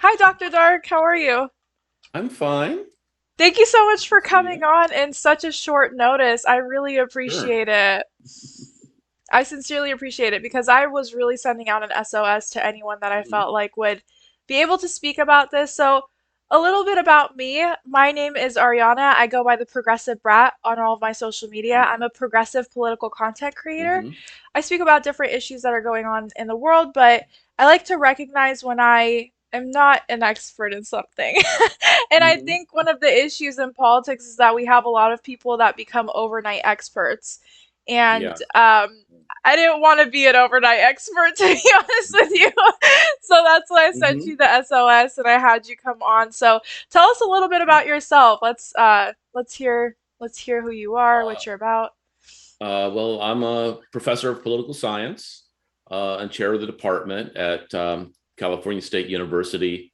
Hi, Dr. Dark. How are you? I'm fine. Thank you so much for Nice to see coming you. on in such a short notice. I really Sure. appreciate it. I sincerely appreciate it because I was really sending out an SOS to anyone that I Mhm. felt like would be able to speak about this. So, a little bit about me. My name is Ariana. I go by the Progressive Brat on all of my social media. I'm a progressive political content creator. Mhm. I speak about different issues that are going on in the world, but I like to recognize when I am not an expert in something. And I Mhm. think one of the issues in politics is that we have a lot of people that become overnight experts. And Yeah. I didn't want to be an overnight expert, to be honest with you. So that's why I sent Mhm. you the SOS and I had you come on. So tell us a little bit about yourself. Let's hear who you are, Uh, what you're about. well, I'm a professor of political science and chair of the department at California State University,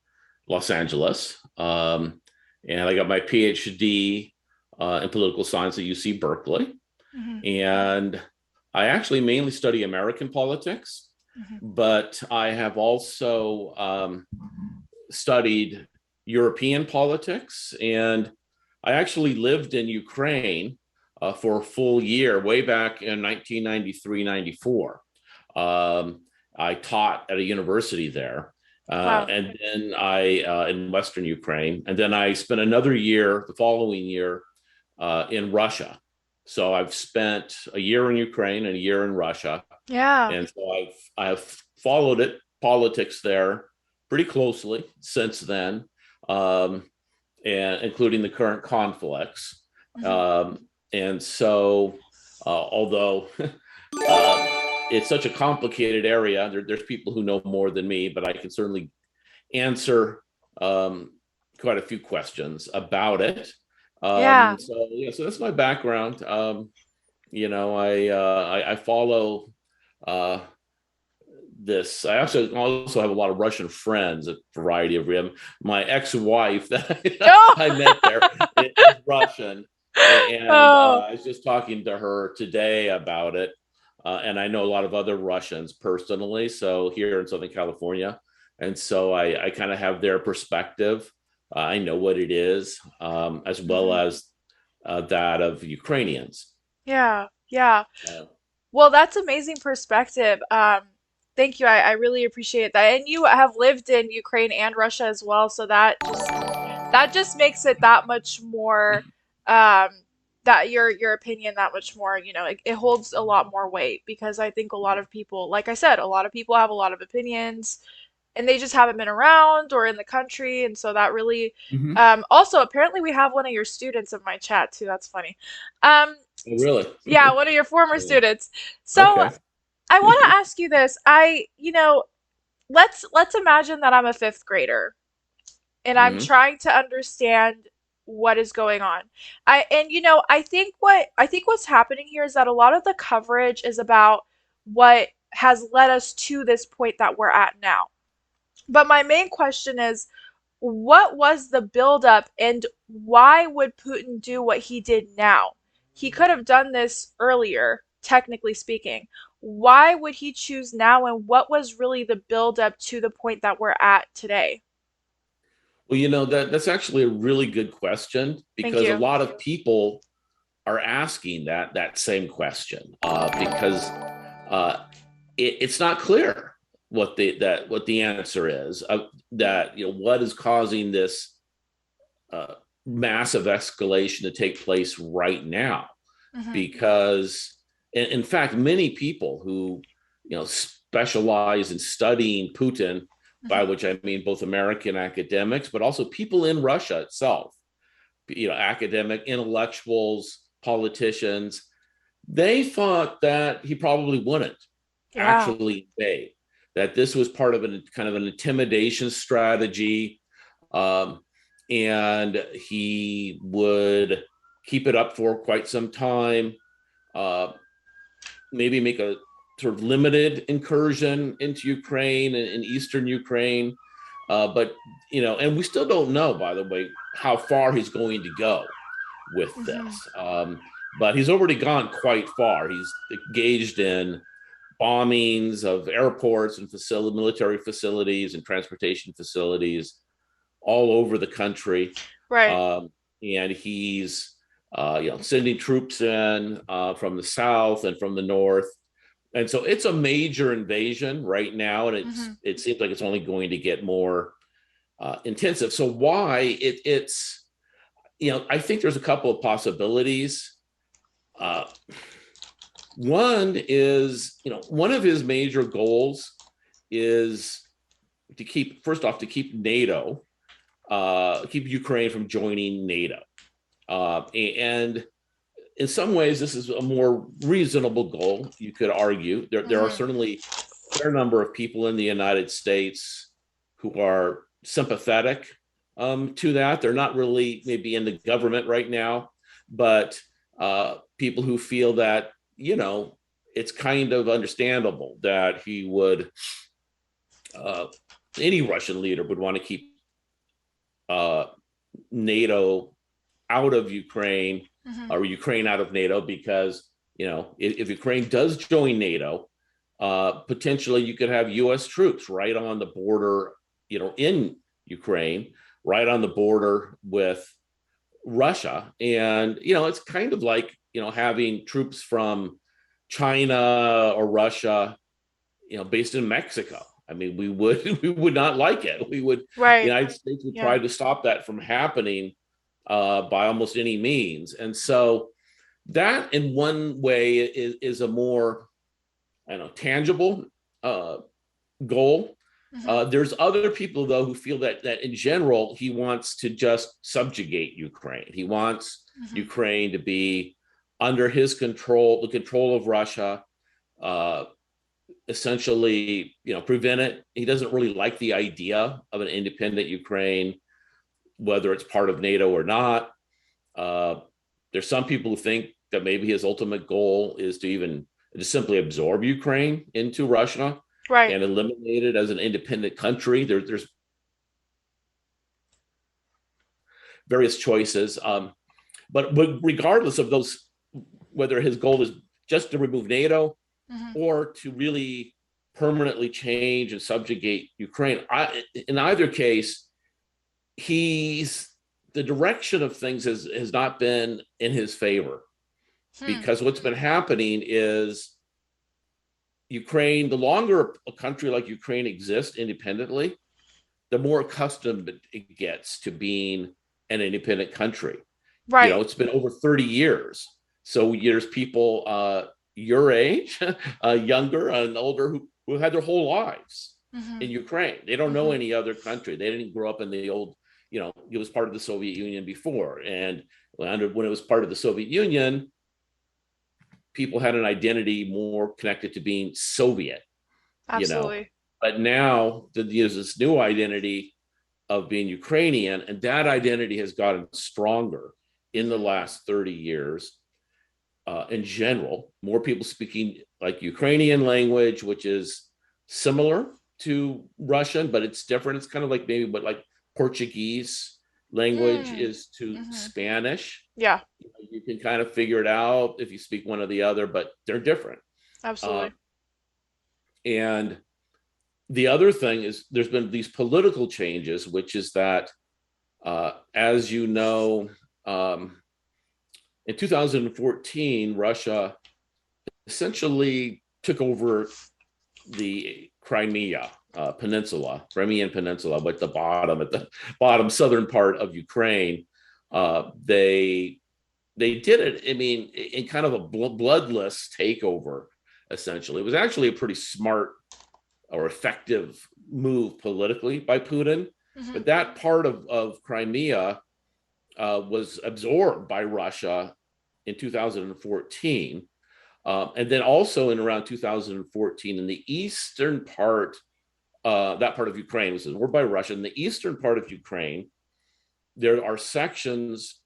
Los Angeles. And I got my PhD in political science at UC Berkeley. Hmm. And I actually mainly study American politics, Hmm. but I have also studied European politics, and I actually lived in Ukraine for a full year way back in 1993, 94. Um, I taught at a university there. Wow. And then in Western Ukraine, and then I spent another year the following year in Russia. So I've spent a year in Ukraine and a year in Russia, Yeah. and so I've followed it politics there pretty closely since then, um, and including the current conflicts. Hmm. And so, although it's such a complicated area, there's people who know more than me, but I can certainly answer um, quite a few questions about it. Yeah. So yeah, so that's my background. I follow uh, this. I also have a lot of Russian friends, a variety of them. My ex-wife that Oh. I met there is Russian, and Oh. I was just talking to her today about it. And I know a lot of other Russians personally, so here in Southern California, and so I kind of have their perspective. I know what it is, as well Hmm. as that of Ukrainians. Yeah. Yeah. Uh, Well, that's amazing perspective. Thank you. I really appreciate that. And you have lived in Ukraine and Russia as well, so that just makes it that much more um that your opinion that much more, it holds a lot more weight because I think a lot of people, like I said, a lot of people have a lot of opinions and they just haven't been around or in the country, and so that really mhm. also apparently we have one of your students in my chat too. That's funny. Um Oh, really? yeah, one of your former Yeah. students. So Okay. I want to ask you this. Let's imagine that I'm a fifth grader and I'm Hmm. trying to understand what is going on. I think what's happening here is that a lot of the coverage is about what has led us to this point that we're at now. But my main question is, what was the buildup and why would Putin do what he did now? He could have done this earlier, technically speaking. Why would he choose now, and what was really the buildup to the point that we're at today? Well, that's actually a really good question Thank because a you. lot of people are asking that same question because it's not clear what the answer is. That what is causing this uh, massive escalation to take place right now? Hmm. Because in fact, many people who specialize in studying Putin, by Hmm. which I mean both American academics, but also people in Russia itself, academic intellectuals, politicians, they thought that he probably wouldn't Yeah. actually invade, that this was part of an kind of an intimidation strategy, um, and he would keep it up for quite some time, uh, maybe make a sort of limited incursion into Ukraine and eastern Ukraine. But and we still don't know, by the way, how far he's going to go with Hmm. this. But he's already gone quite far. He's engaged in bombings of airports and military facilities and transportation facilities all over the country. Right. Um, and he's sending troops in from the south and from the north. And so it's a major invasion right now, and Mhm. it seems like it's only going to get more intensive. So why it's I think there's a couple of possibilities. Uh, One is, one of his major goals is to keep, first off, to keep NATO, keep Ukraine from joining NATO. And in some ways, this is a more reasonable goal, you could argue. There are Mhm. certainly a fair number of people in the United States who are sympathetic to that. They're not really maybe in the government right now, but people who feel that, it's kind of understandable that he would, uh, any Russian leader would want to keep uh, NATO out of Ukraine, Mhm. or Ukraine out of NATO, because if Ukraine does join NATO, potentially you could have U.S. troops right on the border, in Ukraine, right on the border with Russia, and it's kind of like having troops from China or Russia, based in Mexico. I mean, we would we would not like it. The Right. United States would Yeah. try to stop that from happening by almost any means. And so that, in one way, is a more, I don't know, tangible uh, goal. Mhm. There's other people, though, who feel that in general he wants to just subjugate Ukraine. He wants Mhm. Ukraine to be under his control, the control of Russia. Uh, Essentially, prevent it. He doesn't really like the idea of an independent Ukraine, whether it's part of NATO or not. Uh, there's some people who think that maybe his ultimate goal is to even just simply absorb Ukraine into Russia Right. and eliminate it as an independent country. There's various choices, but regardless of those, whether his goal is just to remove NATO Mhm. or to really permanently change and subjugate Ukraine, in either case, he's the direction of things has not been in his favor, Hmm. because what's been happening is Ukraine, the longer a country like Ukraine exists independently, the more accustomed it gets to being an independent country. Right. It's been over 30 years. So there's people your age, younger and older, who had their whole lives in Mhm. Ukraine. They don't know Mhm. any other country. They didn't grow up in the old, it was part of the Soviet Union before. And when it was part of the Soviet Union, people had an identity more connected to being Soviet, you know. Absolutely. But now there's this new identity of being Ukrainian, and that identity has gotten stronger in the Mhm. last 30 years. In general, more people speaking like Ukrainian language, which is similar to Russian, but it's different. It's kind of like maybe what like Portuguese language Mm. is to Mhm. Spanish. Yeah. You can kind of figure it out if you speak one or the other, but they're different. Uh, Absolutely. and the other thing is there's been these political changes, which is that, as you know, um, in 2014, Russia essentially took over the Crimean Peninsula, with the bottom at the bottom southern part of Ukraine. They did it. I mean, in kind of a bloodless takeover. Essentially, it was actually a pretty smart or effective move politically by Putin. Mhm. But that part of Crimea was absorbed by Russia in 2014. And then also in around 2014, in the eastern part, that part of Ukraine was absorbed by Russia. In the eastern part of Ukraine, there are sections,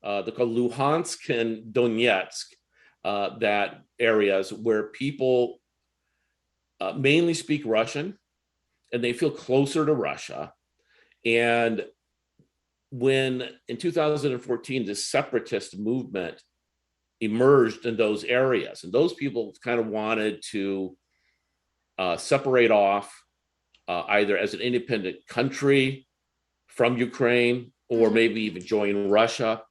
they're called Luhansk and Donetsk, that areas where people mainly speak Russian and they feel closer to Russia. And when in 2014, this separatist movement emerged in those areas, and those people kind of wanted to separate off either as an independent country from Ukraine or Mm-hmm. maybe even join Russia.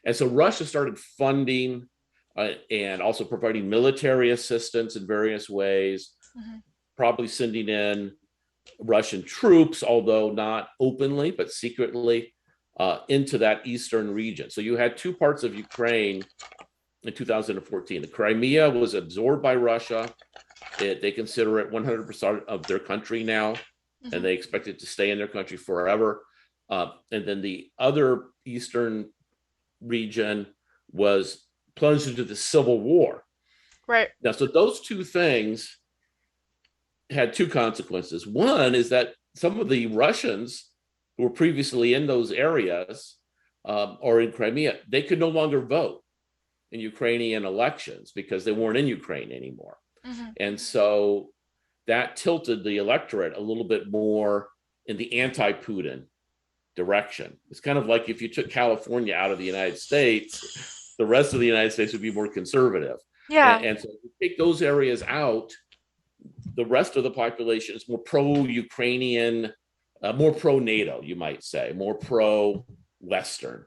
And so Russia started funding and also providing military assistance in various ways, Mm-hmm. probably sending in Russian troops, although not openly, but secretly, into that eastern region. So you had two parts of Ukraine in 2014. The Crimea was absorbed by Russia. They consider it 100% of their country now, and Mm-hmm. they expect it to stay in their country forever. And then the other eastern region was plunged into the civil war. Right. Now, so those two things had two consequences. One is that some of the Russians who were previously in those areas or in Crimea, they could no longer vote in Ukrainian elections because they weren't in Ukraine anymore. Mm-hmm. And so that tilted the electorate a little bit more in the anti-Putin direction. It's kind of like if you took California out of the United States, the rest of the United States would be more conservative. Yeah. And so if you take those areas out, the rest of the population is more pro-Ukrainian, more pro-NATO, you might say, more pro-Western.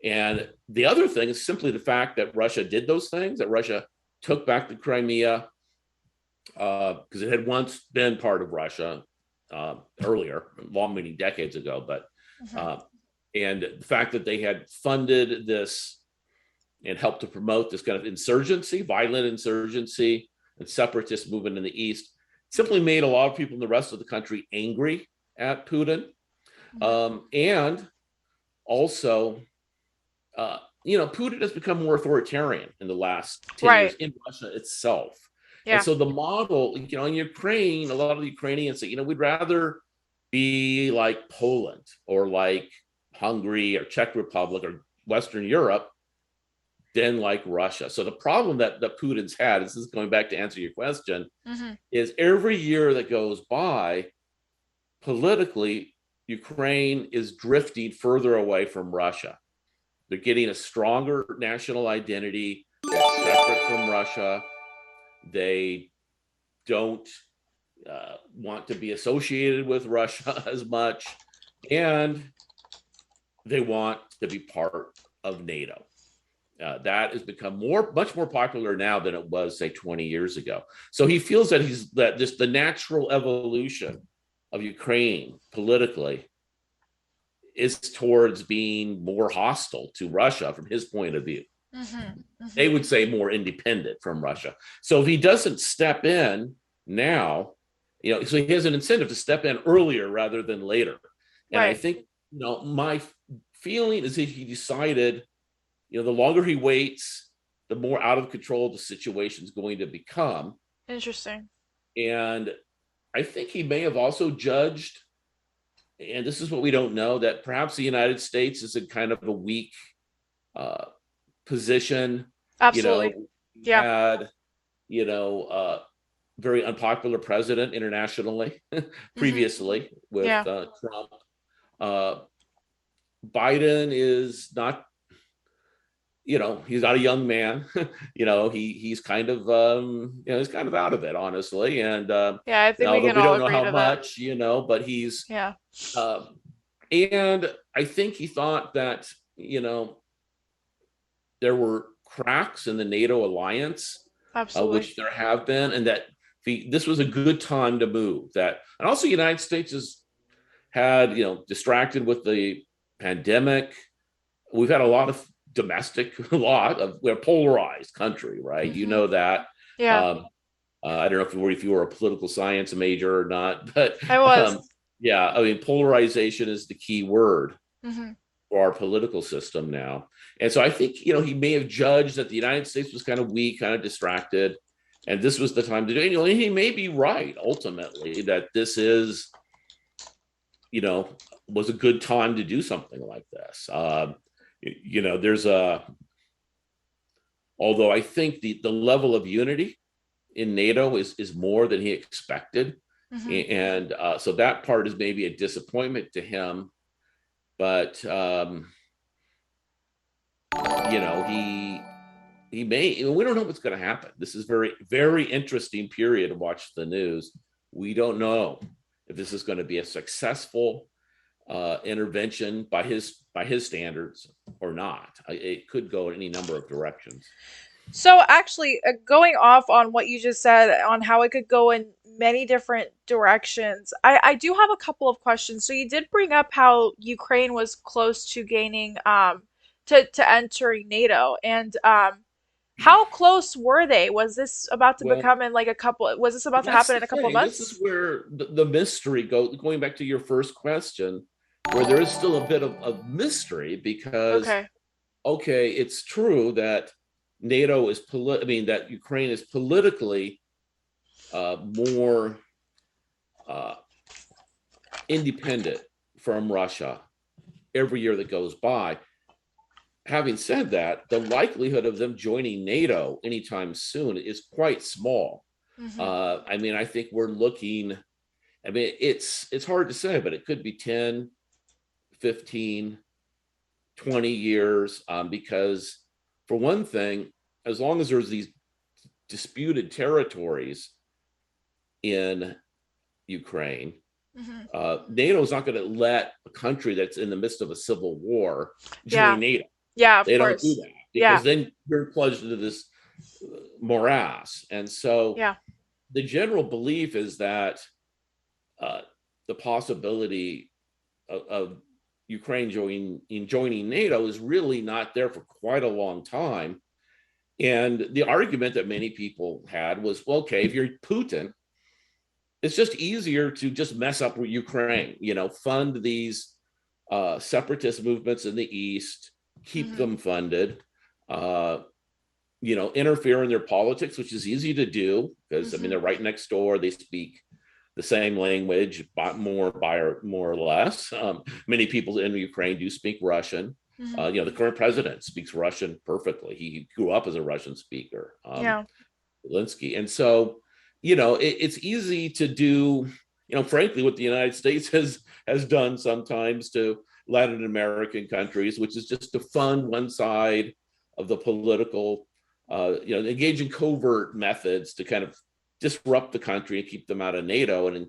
And the other thing is simply the fact that Russia did those things, that Russia took back the Crimea, because it had once been part of Russia earlier, long many decades ago. But Mm-hmm. uh, and the fact that they had funded this and helped to promote this kind of insurgency, violent insurgency, and separatist movement in the East simply made a lot of people in the rest of the country angry at Putin. Mm-hmm. And also, Putin has become more authoritarian in the last 10 years Right. in Russia itself. And Yeah. so the model, in Ukraine, a lot of the Ukrainians say, we'd rather be like Poland or like Hungary or Czech Republic or Western Europe than like Russia. So the problem that Putin's had, this is going back to answer your question, Mm-hmm. is every year that goes by, politically, Ukraine is drifting further away from Russia. They're getting a stronger national identity. They're separate from Russia. They don't want to be associated with Russia as much. And they want to be part of NATO. That has become much more popular now than it was, say, 20 years ago. So he feels that just the natural evolution of Ukraine politically is towards being more hostile to Russia from his point of view. Mm-hmm. Mm-hmm. They would say more independent from Russia. So if he doesn't step in now, so he has an incentive to step in earlier rather than later. And I Right. think, my feeling is if he decided, the longer he waits, the more out of control the situation is going to become. Interesting. And I think he may have also judged, and this is what we don't know, that perhaps the United States is in kind of a weak uh, position. Absolutely. We Yeah. had, very unpopular president internationally Mm-hmm. previously with Yeah. Trump. Uh, Biden is not, he's not a young man. He's kind of, he's kind of out of it, honestly. And Yeah. I think we although can we all don't know agree how to that. much, but he's, Yeah. um, and I think he thought that, there were cracks in the NATO alliance, Absolutely. which there have been, and that this was a good time to move. That, and also, the United States has had, distracted with the pandemic. We've had a lot of we're a polarized country, right? Mm-hmm. That. Yeah. Um, I don't know if you were a political science major or not, but I was. yeah, I mean, polarization is the key word Mm-hmm. for our political system now. And so I think, he may have judged that the United States was kind of weak, kind of distracted, and this was the time to do it. And he may be right ultimately that this is, was a good time to do something like this. There's although I think the level of unity in NATO is more than he expected. Mm-hmm. And so that part is maybe a disappointment to him. But, he may, we don't know what's going to happen. This is very, very interesting period to watch the news. We don't know if this is going to be a successful intervention by his standards or not. It could go in any number of directions. So actually, going off on what you just said on how it could go in many different directions, I do have a couple of questions. So you did bring up how Ukraine was close to gaining to entering NATO, and how close were they? Was this about to Well, become in like a couple? Was this about to that's happen the in a couple of thing. This is months? where the mystery going back to your first question, where there is still a bit of mystery because, Okay. okay, it's true that I mean, that Ukraine is politically more uh, independent from Russia every year that goes by. Having said that, the likelihood of them joining NATO anytime soon is quite small. Hmm. I mean, I think we're looking, I mean, it's hard to say, but it could be 10, 15, 20 years, because for one thing, as long as there's these disputed territories in Ukraine, Hmm. NATO is not going to let a country that's in the midst of a civil war Yeah. join NATO. Yeah, of They don't do course. that Yeah. because then you're plunged into this morass. And so Yeah. the general belief is that uh, the possibility of Ukraine joining NATO is really not there for quite a long time. And the argument that many people had was, well, okay, if you're Putin, it's just easier to just mess up with Ukraine, fund these separatist movements in the East, keep Hmm. them funded, uh, interfere in their politics, which is easy to do because, I mean, Hmm. they're right next door. They speak the same language, more or less. Many people in Ukraine do speak Russion. Hmm. The current president speaks Russian perfectly. He grew up as a Russian speaker, Yeah. Zelensky. And so, it's easy to do, frankly, what the United States has done sometimes to Latin American countries, which is just to fund one side of the political, engage in covert methods to kind of disrupt the country and keep them out of NATO. And,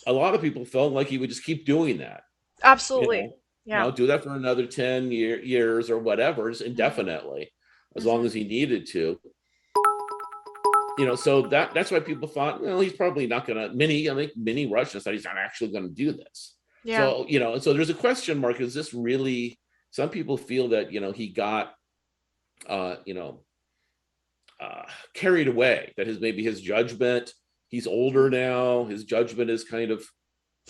a lot of people felt like he would just keep doing that, you Absolutely. know, Yeah. do that for another 10 years or whatever, Hmm. indefinitely, as long Hmm. as he needed to. So that's why people thought, well, he's probably not going to. I think many Russians thought he's not actually going to do this. Yeah. So, so there's a question mark. Is this really? Some people feel that he got, uh, you know, carried away. That maybe his judgment. He's older now. His judgment is kind of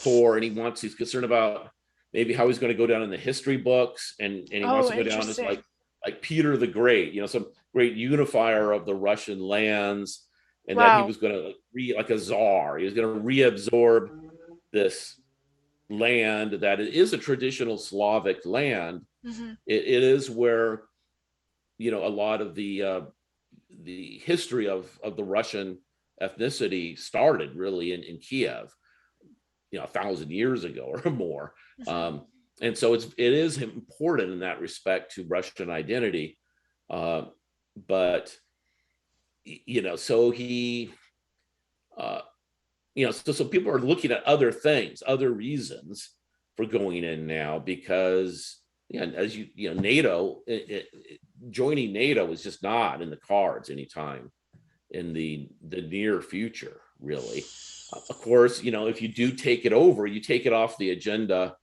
poor, and he's concerned about maybe how he's going to go down in the history books, and he wants Oh, to go down as interesting. like Peter the Great, some great unifier of the Russian lands, and that he Wow. was going to like a czar. He was going to reabsorb this land that is a traditional Slavic land. Hmm. It is where a lot of the history of the Russian ethnicity started, really, in Kiev, 1,000 years ago or more. Hmm. And so it is important in that respect to Russian identity. Uh, but so he, uh, so people are looking at other things, other reasons for going in now, because as NATO, joining NATO is just not in the cards anytime in the near future, really. Of course, if you do take it over, you take it off the agenda,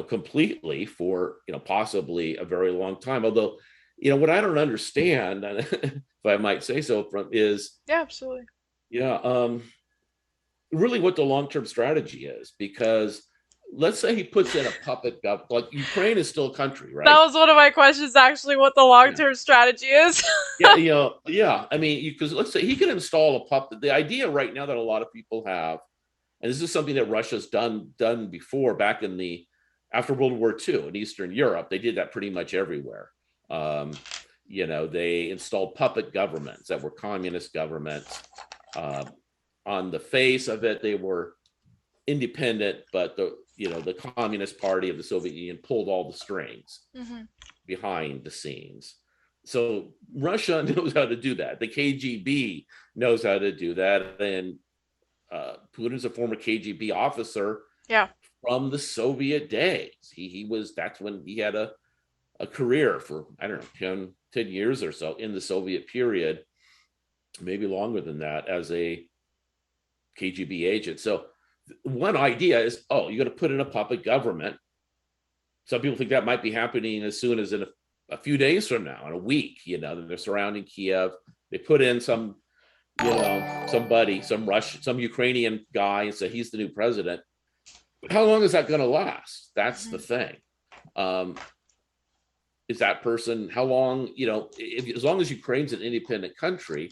completely for, possibly a very long time. Although, what I don't understand, if I might say so, is, Yeah, absolutely. yeah, really what the long-term strategy is, because let's say he puts in a puppet government, like Ukraine is still a country, That right? was one of my questions, actually, what the Yeah. long-term strategy is. Yeah, yeah. I mean, because let's say he can install a puppet. The idea right now that a lot of people have, and this is something that Russia's done before, back in the after World War II in Eastern Europe, they did that pretty much everywhere. They installed puppet governments that were communist governments. Uh, on the face of it, they were independent, but the Communist Party of the Soviet Union pulled all the strings Hmm. behind the scenes. So Russia knows how to do that. The KGB knows how to do that, and Putin's a former KGB officer Yeah. from the Soviet days. He was that's when he had a career for, I don't know, 10 years or so in the Soviet period, maybe longer than that, as a KGB agent. So one idea is, oh, you're going to put in a puppet government. Some people think that might be happening as soon as in a few days from now, in a week. They're surrounding Kiev. They put in some, somebody, some Russian, some Ukrainian guy, and say he's the new president. But how long is that going to last? That's the Mhm. thing. Um, is that person, how long, as long as Ukraine's an independent country,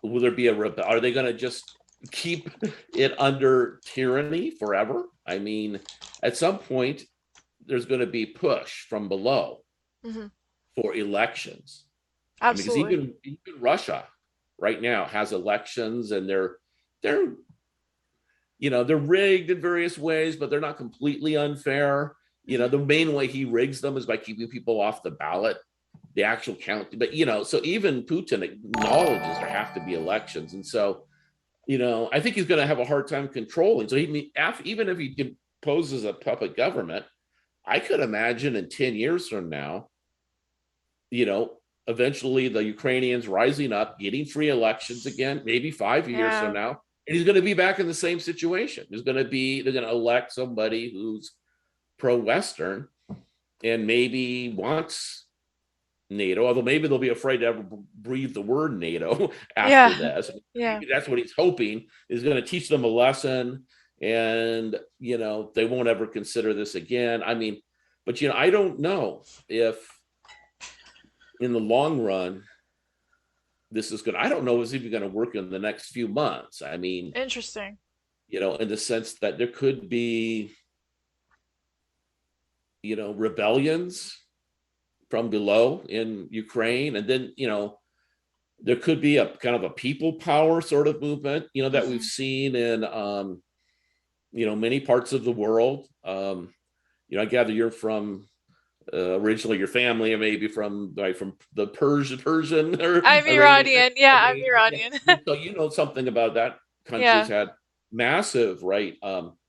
will there be are they going to just keep it under tyranny forever? I mean, at some point, there's going to be push from below Mhm. for elections. I mean, because Absolutely. even Russia right now has elections, and they're they're rigged in various ways, but they're not completely unfair. Mhm. The main way he rigs them is by keeping people off the ballot, the actual count. But so even Putin acknowledges there have to be elections, and so I think he's going to have a hard time controlling. So even if he imposes a puppet government, I could imagine in 10 years from now, you know, eventually the Ukrainians rising up, getting free elections again, maybe 5 years from Yeah. now, and he's going to be back in the same situation. They're going to elect somebody who's pro-Western and maybe wants NATO, although maybe they'll be afraid to ever breathe the word NATO after Yeah. this. Yeah. Maybe that's what he's hoping, is going to teach them a lesson, and they won't ever consider this again. I mean, but I don't know if in the long run this is going to, I don't know if it's even going to work in the next few months. I mean, Interesting. in the sense that there could be, rebellions from below in Ukraine. And then, there could be a kind of a people power sort of movement, that we've Mhm. seen in, many parts of the world. I gather you're from originally your family, and maybe from from the Persian or I'm Iranian. Iranian. Yeah, I'm Yeah. Iranian. So something about that. Country's Yeah. had massive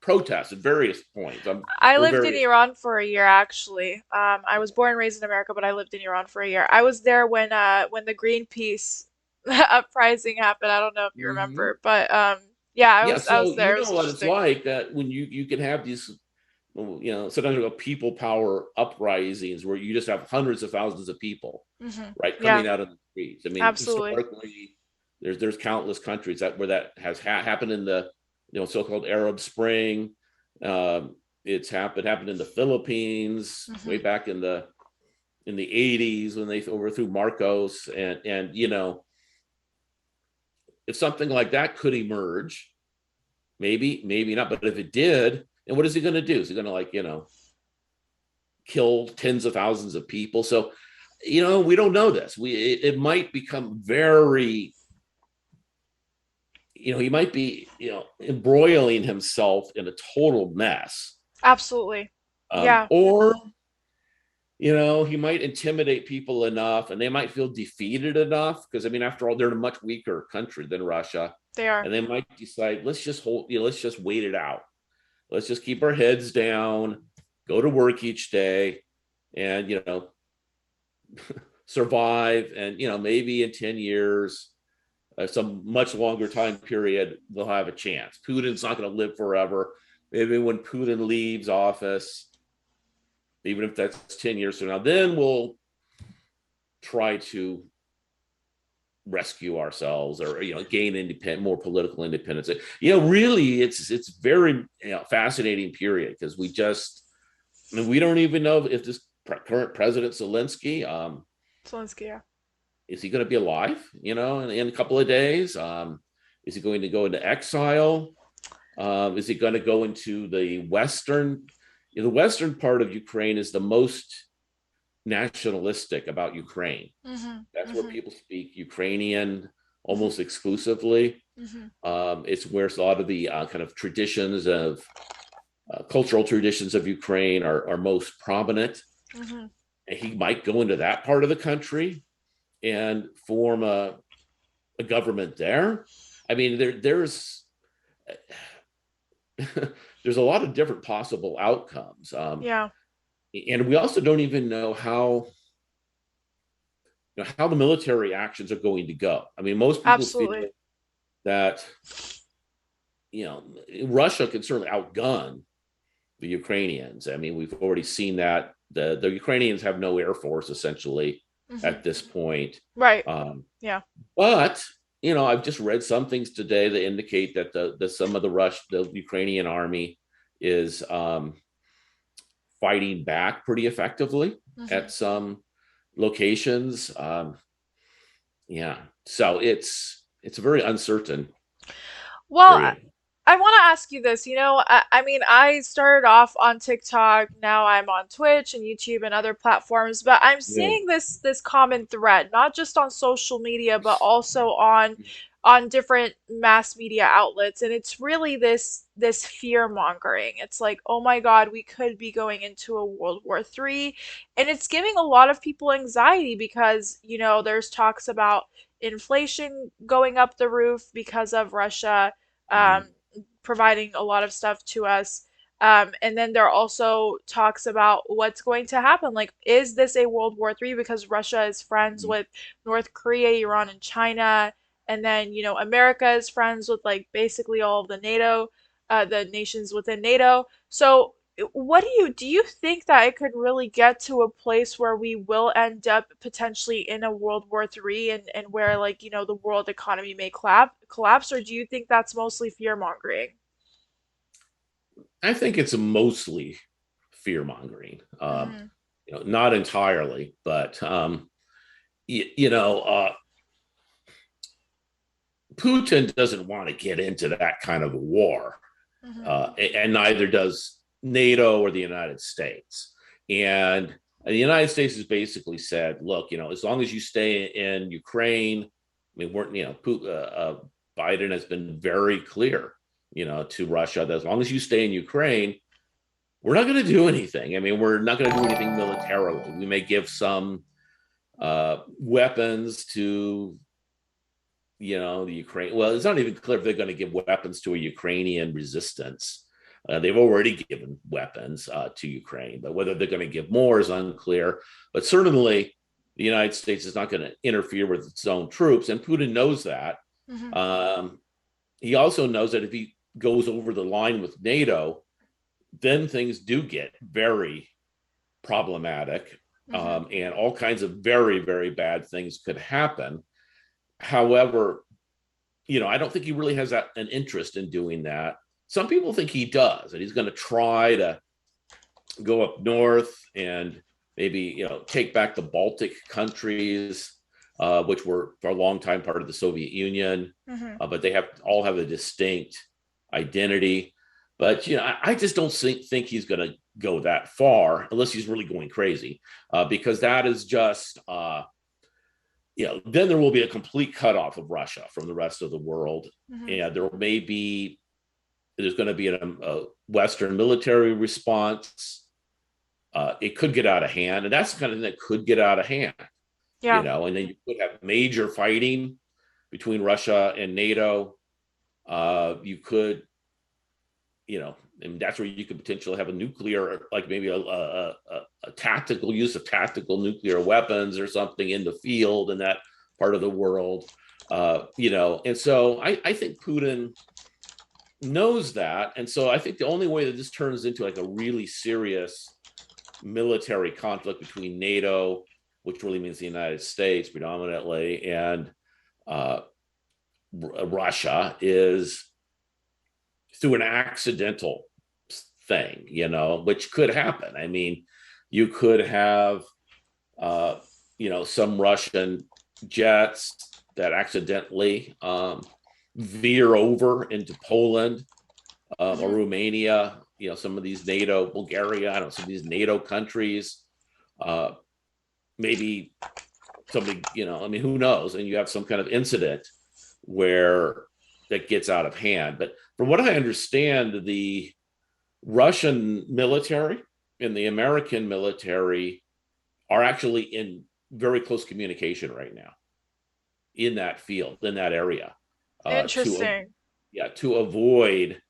protests at various points I for lived in various. Iran for a year actually. I was born and raised in America, but I lived in Iran for a year. I was there when the Greenpeace uprising happened. I don't know if you Mhm. remember, but yeah, Yeah, I so was there. It was what it's interesting. like, that when you can have these, well, sometimes we go people power uprisings where you just have hundreds of thousands of people, right, Yeah, coming out of the streets. I mean, absolutely. historically, there's countless countries where that has happened in the so-called Arab Spring. It's happened in the Philippines way Hmm. back in the 80s when they overthrew Marcos, and if something like that could emerge, maybe not, but if it did, and what is he going to do? Is he going to kill tens of thousands of people? So we don't know this. It might become very, he might be embroiling himself in a total mess, Absolutely. Yeah. or he might intimidate people enough, and they might feel defeated enough, because I mean, after all, they're a much weaker country than Russia, They are. and they might decide, let's just let's just wait it out. Let's just keep our heads down, go to work each day, and survive. And maybe in 10 years, some much longer time period, they'll have a chance. Putin's not going to live forever. Maybe when Putin leaves office, even if that's 10 years from now, then we'll try to rescue ourselves, or gain more political independence. Really, it's very fascinating period, because I mean, we don't even know if this current president Zelensky, Zelensky, yeah. is he going to be alive, in a couple of days? Is he going to go into exile? Is he going to go into the western part of Ukraine is the most nationalistic about Ukraine. Hmm. That's where Hmm. people speak Ukrainian Hmm. almost exclusively. Hmm. It's where a lot of the kind of traditions of cultural traditions of Ukraine are most prominent. Hmm. And he might go into that part of the country and form a government there. I mean, there's there's a lot of different possible outcomes. Yeah, And we also don't even know how the military actions are going to go. I mean, most people feel absolutely. that you know Russia can certainly outgun the Ukrainians. I mean, we've already seen that the Ukrainians have no air force essentially Hmm. at this point. Right. Um, Yeah. but I've just read some things today that indicate that the some of the Ukrainian army is fighting back pretty effectively at Hmm. some locations. Yeah, so it's a very uncertain Well, area. I want to ask you this. I mean, I started off on TikTok. Now I'm on Twitch and YouTube and other platforms, but I'm Yeah. seeing this common thread, not just on social media, but also on different mass media outlets. And it's really this fear mongering. It's like, oh my God, we could be going into a World War III. And it's giving a lot of people anxiety because, there's talks about inflation going up the roof because of Russia um, Mhm. providing a lot of stuff to us. And then there are also talks about what's going to happen. Like, is this a World War III because Russia is friends with North Korea, Iran, and China? And then, America is friends with like basically all of the nations within NATO. So, what do you think that it could really get to a place where we will end up potentially in a World War III and where like, the world economy may collapse, or do you think that's mostly fear mongering? I think it's mostly fear mongering. Hmm. Not entirely, but you, you know, uh, Putin doesn't want to get into that kind of a war, Hmm. and neither does NATO or the United States. And the United States has basically said, look, as long as you stay in Ukraine, I mean, Biden has been very clear, to Russia that as long as you stay in Ukraine, we're not going to do anything. I mean, we're not going to do anything militarily. We may give some weapons to the Ukraine. Well, it's not even clear if they're going to give weapons to a Ukrainian resistance. They've already given weapons to Ukraine, but whether they're going to give more is unclear. But certainly, the United States is not going to interfere with its own troops, and Putin knows that. Hmm. Um, he also knows that if he goes over the line with NATO, then things do get very problematic, Hmm. and all kinds of very, very bad things could happen. However, I don't think he really has an interest in doing that. Some people think he does, and he's going to try to go up north and maybe take back the Baltic countries, which were for a long time part of the Soviet Union, Hmm. but they all have a distinct identity. But I just don't think he's going to go that far unless he's really going crazy, because that is just then there will be a complete cutoff of Russia from the rest of the world, Hmm. and there's going to be a Western military response. It could get out of hand, and that's the kind of thing that could get out of hand, Yeah. and then you could have major fighting between Russia and NATO. You could, and that's where you could potentially have a nuclear, like maybe a tactical use of tactical nuclear weapons or something in the field in that part of the world. And so I think Putin knows that. And so I think the only way that this turns into like a really serious military conflict between NATO, which really means the United States predominantly, and uh, Russia, is through an accidental thing, which could happen. I mean, you could have, uh, some Russian jets that accidentally veer over into Poland or Hmm. Romania, some of these NATO, Bulgaria, I don't know, some of these NATO countries, uh, maybe somebody, I mean, who knows? And you have some kind of incident where that gets out of hand. But from what I understand, the Russian military and the American military are actually in very close communication right now in that field, in that area, to Interesting. yeah, to avoid,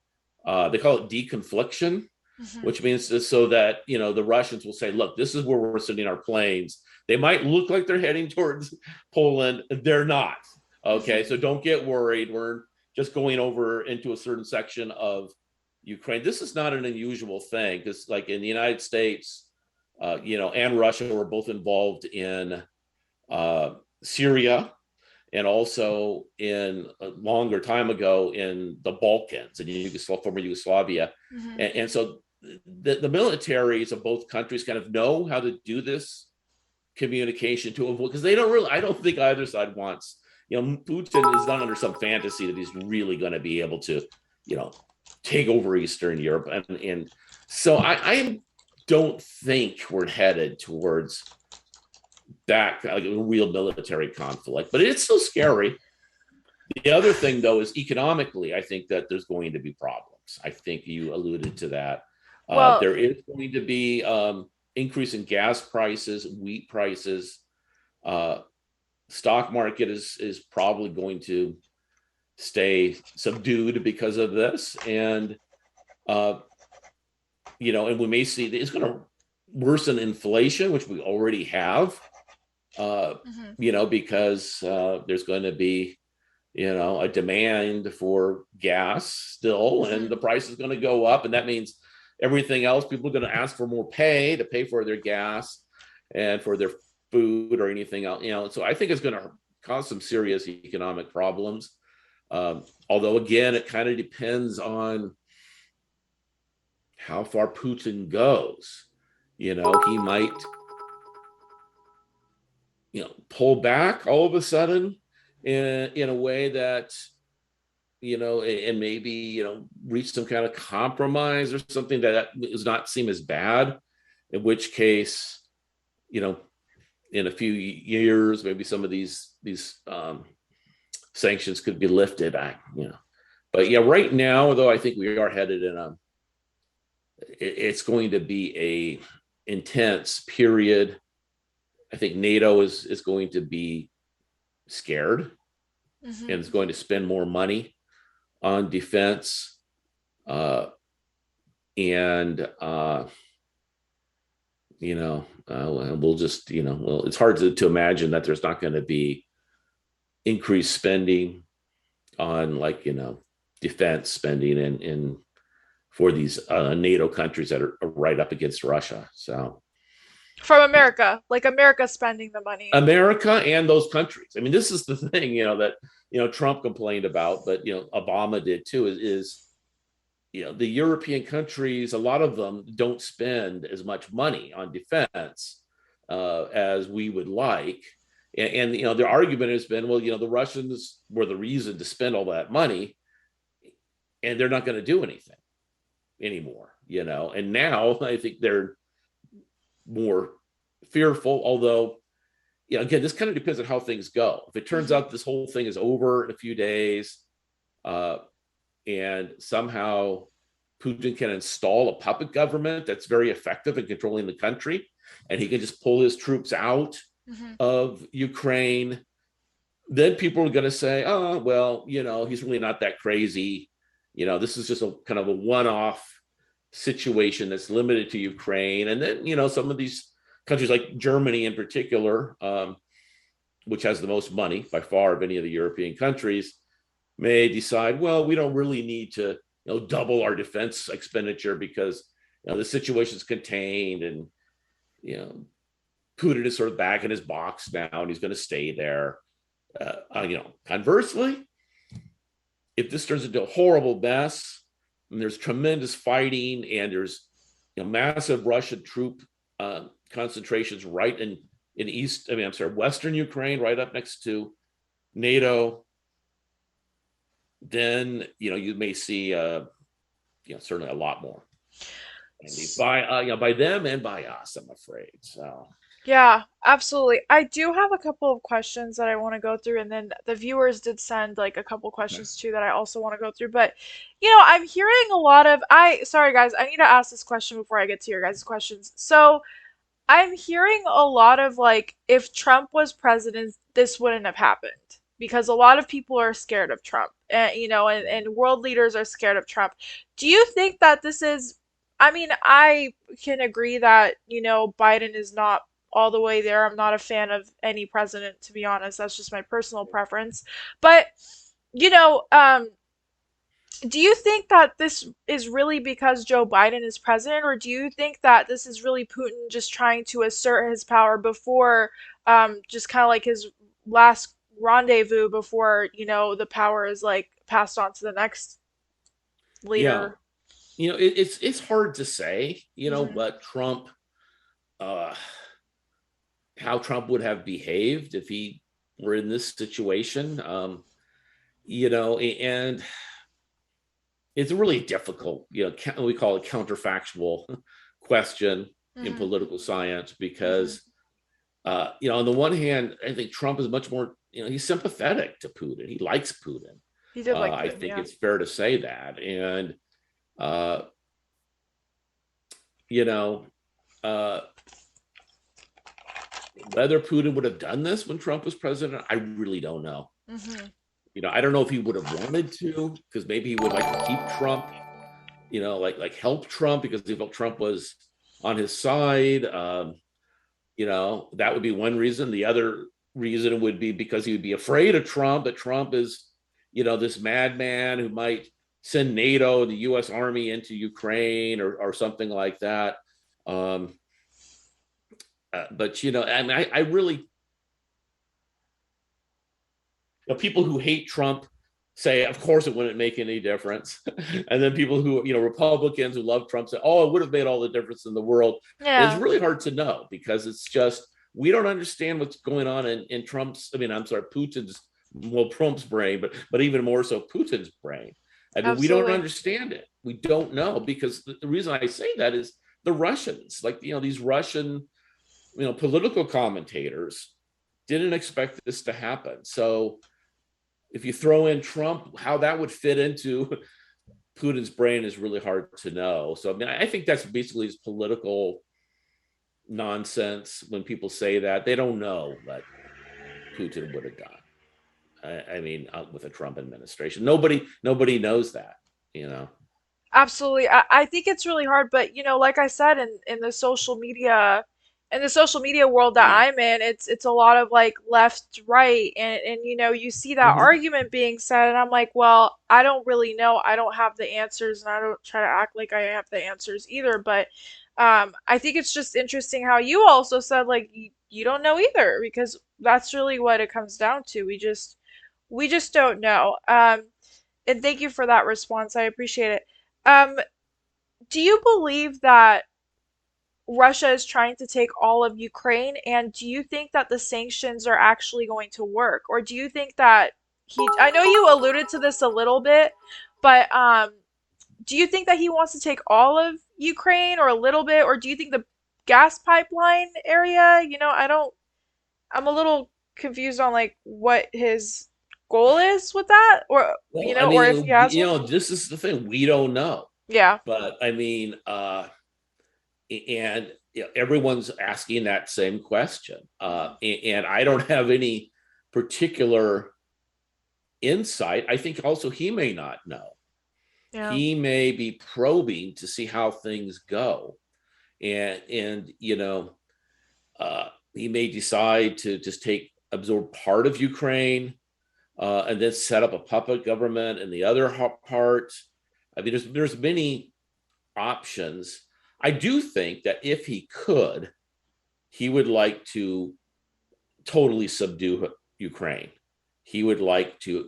they call it deconfliction, Hmm. which means so that, the Russians will say, look, this is where we're sending our planes. They might look like they're heading towards Poland. They're not. Okay. Hmm. So don't get worried. We're just going over into a certain section of Ukraine. This is not an unusual thing because, like in the United States, and Russia were both involved in Syria and also in a longer time ago in the Balkans and former Yugoslavia. Hmm. And so the militaries of both countries kind of know how to do this communication to avoid, because they don't really, I don't think either side wants, Putin is not under some fantasy that he's really going to be able to, you know, take over Eastern Europe. And so I don't think we're headed towards that like a real military conflict, but it's still scary. The other thing, though, is economically, I think that there's going to be problems. I think you alluded to that. Well, There is going to be increase in gas prices, wheat prices. Uh, Stock market is probably going to stay subdued because of this, and uh, and we may see it's going to worsen inflation, which we already have. Uh, mhm. because there's going to be a demand for gas still, and Mhm. the price is going to go up. And that means everything else, people are going to ask for more pay to pay for their gas and for their food or anything else. So I think it's going to cause some serious economic problems. Although, again, it kind of depends on how far Putin goes. He might, pull back all of a sudden in a way that and maybe, reach some kind of compromise or something that does not seem as bad. In which case, you know, in a few years, maybe some of these sanctions could be lifted. But yeah, right now, though, I think we are headed in a. It's going to be a intense period. I think NATO is going to be scared and is Mhm. going to spend more money on defense. Uh, and we'll just well, it's hard to imagine that there's not going to be increased spending on, like, defense spending in for these NATO countries that are right up against Russia. So From America, like America spending the money. America and those countries. I mean, this is the thing, that Trump complained about, but Obama did too. Is the European countries, a lot of them don't spend as much money on defense as we would like. And the argument has been, well, the Russians were the reason to spend all that money, and they're not going to do anything anymore. And now I think they're more fearful. Although, again, this kind of depends on how things go. If it turns Mhm. out this whole thing is over in a few days, uh, and somehow Putin can install a puppet government that's very effective in controlling the country, and he can just pull his troops out Mhm. of Ukraine, then people are going to say, oh, well, he's really not that crazy. This is just a kind of a one-off situation that's limited to Ukraine. And then, some of these countries like Germany in particular, which has the most money by far of any of the European countries, may decide, well, we don't really need to, double our defense expenditure because, the situation's contained, and, Putin is sort of back in his box now and he's going to stay there. Conversely, if this turns into a horrible mess and there's tremendous fighting and there's massive Russian troop concentrations right in Western Ukraine, right up next to NATO, then you may see certainly a lot more S- by by them and by us, I'm afraid. So Yeah, absolutely. I do have a couple of questions that I want to go through, and then the viewers did send like a couple questions too that I also want to go through. But I'm hearing a lot of sorry guys, I need to ask this question before I get to your guys' questions. So I'm hearing a lot of like, if Trump was president, this wouldn't have happened because a lot of people are scared of Trump, and and world leaders are scared of Trump. Do you think that this is, I mean, I can agree that, Biden is not all the way there. I'm not a fan of any president, to be honest. That's just my personal preference. But, you know, um, do you think that this is really because Joe Biden is president, or do you think that this is really Putin just trying to assert his power before, just kind of like his last rendezvous before, the power is like passed on to the next Yeah, leader? it's hard to say, Hmm. but uh, how Trump would have behaved if he were in this situation. And it's a really difficult, we call it counterfactual question in Hmm. political science Hmm. because, on the one hand, I think Trump is much more, he's sympathetic to Putin. He likes Putin. He did like I Putin, think yeah. it's fair to say that. And, uh, you know, uh, whether Putin would have done this when Trump was president, I really don't know. Hmm. I don't know if he would have wanted to, because maybe he would like to keep Trump, like help Trump because he felt Trump was on his side. That would be one reason. The other reason would be because he would be afraid of Trump, that Trump is, this madman who might send NATO, the US Army into Ukraine or something like that. Um, but, I mean, I really, people who hate Trump say, of course, it wouldn't make any difference. And then people who, Republicans who love Trump say, oh, it would have made all the difference in the world. It's Yeah, really hard to know because it's just, we don't understand what's going on in Trump's, I mean, I'm sorry, Putin's, well, Trump's brain, but even more so Putin's brain. I mean, we don't absolutely. understand it. We don't know because the reason I say that is the Russians, like, these Russian, political commentators didn't expect this to happen. So, if you throw in Trump, how that would fit into Putin's brain is really hard to know. So, I mean, I think that's basically his political nonsense when people say that. They don't know what Putin would have done. I mean, with a Trump administration, nobody knows that. You know. Absolutely. I think it's really hard, but like I said, in the social media world that I'm in, it's a lot of like left, right, and you see that Mm-hmm. argument being said, and I'm like, well, I don't really know. I don't have the answers, and I don't try to act like I have the answers either, but I think it's just interesting how you also said like you don't know either, because that's really what it comes down to. We just don't know. And thank you for that response. I appreciate it. Um, do you believe that Russia is trying to take all of Ukraine? And do you think that the sanctions are actually going to work? Or do you think that I know you alluded to this a little bit, but do you think that he wants to take all of Ukraine or a little bit? Or do you think the gas pipeline area, I'm a little confused on like what his goal is with that, or, Well, I or if he mean, has one? this is the thing, we don't know. Yeah. But I mean, and everyone's asking that same question, Hmm. and I don't have any particular insight. I think also he may not know. Yeah. He may be probing to see how things go, and he may decide to just absorb part of Ukraine, and then set up a puppet government in the other part. I mean, there's many options. I do think that if he could, he would like to totally subdue Ukraine. He would like to,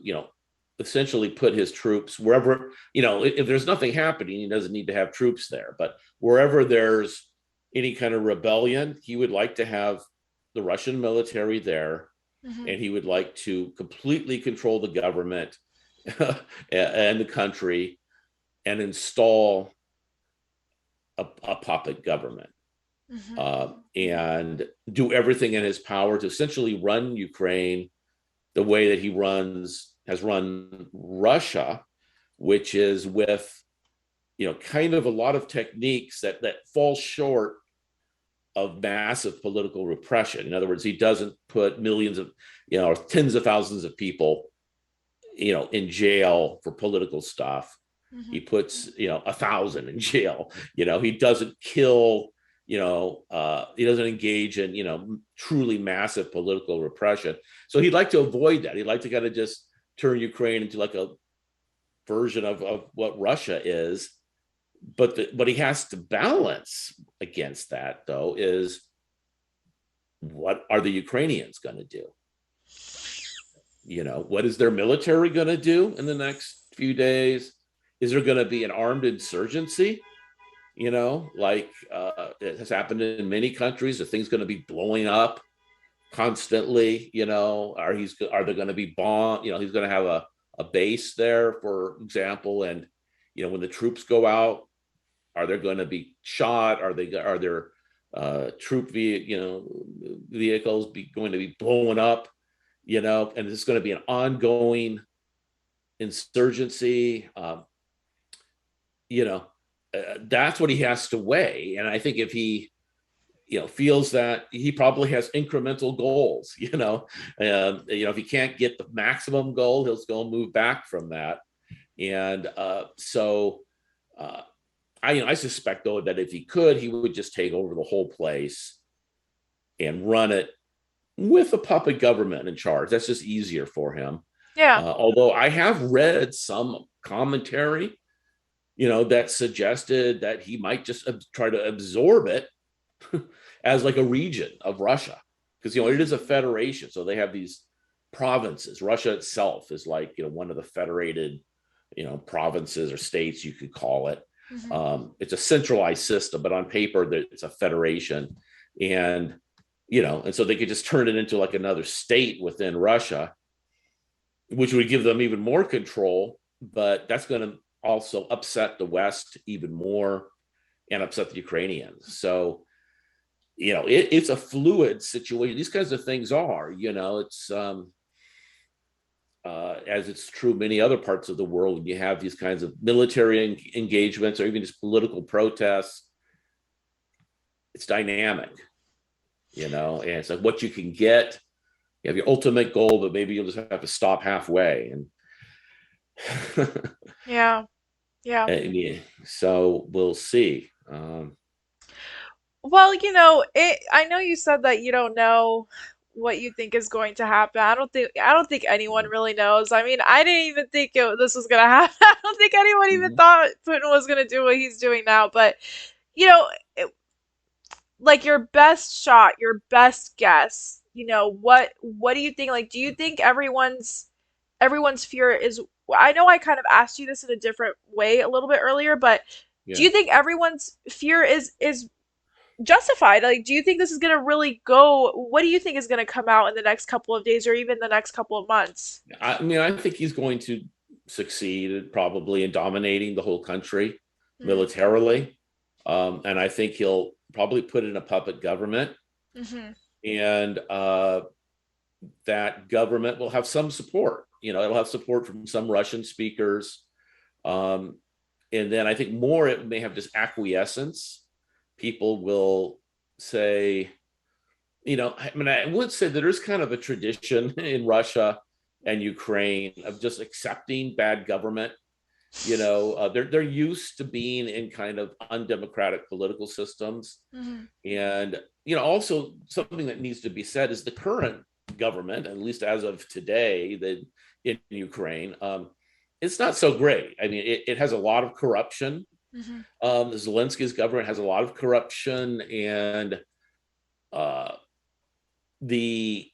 essentially put his troops wherever, if there's nothing happening, he doesn't need to have troops there. But wherever there's any kind of rebellion, he would like to have the Russian military there, Hmm. and he would like to completely control the government and the country and install a puppet government, Hmm. and do everything in his power to essentially run Ukraine the way that he has run Russia, which is with kind of a lot of techniques that fall short of massive political repression. In other words, he doesn't put millions of, or tens of thousands of people, in jail for political stuff. He Hmm. puts, 1,000 in jail. He doesn't kill, he doesn't engage in, truly massive political repression. So he'd like to avoid that. He'd like to kind of just turn Ukraine into like a version of what Russia is. But he has to balance against that, though, is what are the Ukrainians going to do? What is their military going to do in the next few days? Is there going to be an armed insurgency? Like it has happened in many countries. Are things going to be blowing up constantly? Are there going to be bomb? He's going to have a base there, for example, and when the troops go out, are they going to be shot? Are there vehicles going to be blowing up? And it's going to be an ongoing insurgency. That's what he has to weigh. And I think if he, feels that he probably has incremental goals, if he can't get the maximum goal, he'll go move back from that. And I suspect, though, that if he could, he would just take over the whole place and run it with a puppet government in charge. That's just easier for him. Yeah. Although I have read some commentary, that suggested that he might just try to absorb it as like a region of Russia, because it is a federation, so they have these provinces. Russia itself is like one of the federated provinces or states, you could call it. Hmm. It's a centralized system, but on paper it's a federation, and and so they could just turn it into like another state within Russia, which would give them even more control. But that's going to also upset the West even more and upset the Ukrainians. So it's a fluid situation. These kinds of things are, it's as it's true in many other parts of the world, when you have these kinds of military engagements or even just political protests, it's dynamic, and it's like what you can get. You have your ultimate goal, but maybe you'll just have to stop halfway. Yeah. Yeah. And yeah, so we'll see. Well, I know you said that you don't know what you think is going to happen. I don't think anyone really knows. I mean, I didn't even think this was gonna happen. I don't think anyone even Mhm. thought Putin was gonna do what he's doing now. But you know, it, like your best shot, your best guess. What do you think? Like, do you think everyone's fear is? I know I kind of asked you this in a different way a little bit earlier, but do Yeah. you think everyone's fear is justified? Like, do you think this is gonna really go? What do you think is gonna come out in the next couple of days or even the next couple of months? I mean, I think he's going to succeed probably in dominating the whole country Mm. militarily. And I think he'll probably put in a puppet government, Hmm. and that government will have some support. It'll have support from some Russian speakers. Um, and then I think more it may have just acquiescence. People will say, I mean, I would say that there's kind of a tradition in Russia and Ukraine of just accepting bad government. They're used to being in kind of undemocratic political systems, Hmm. and also something that needs to be said is the current government, at least as of today, that in Ukraine, it's not so great. I mean, it has a lot of corruption. Hmm. Zelensky's government has a lot of corruption, and uh, the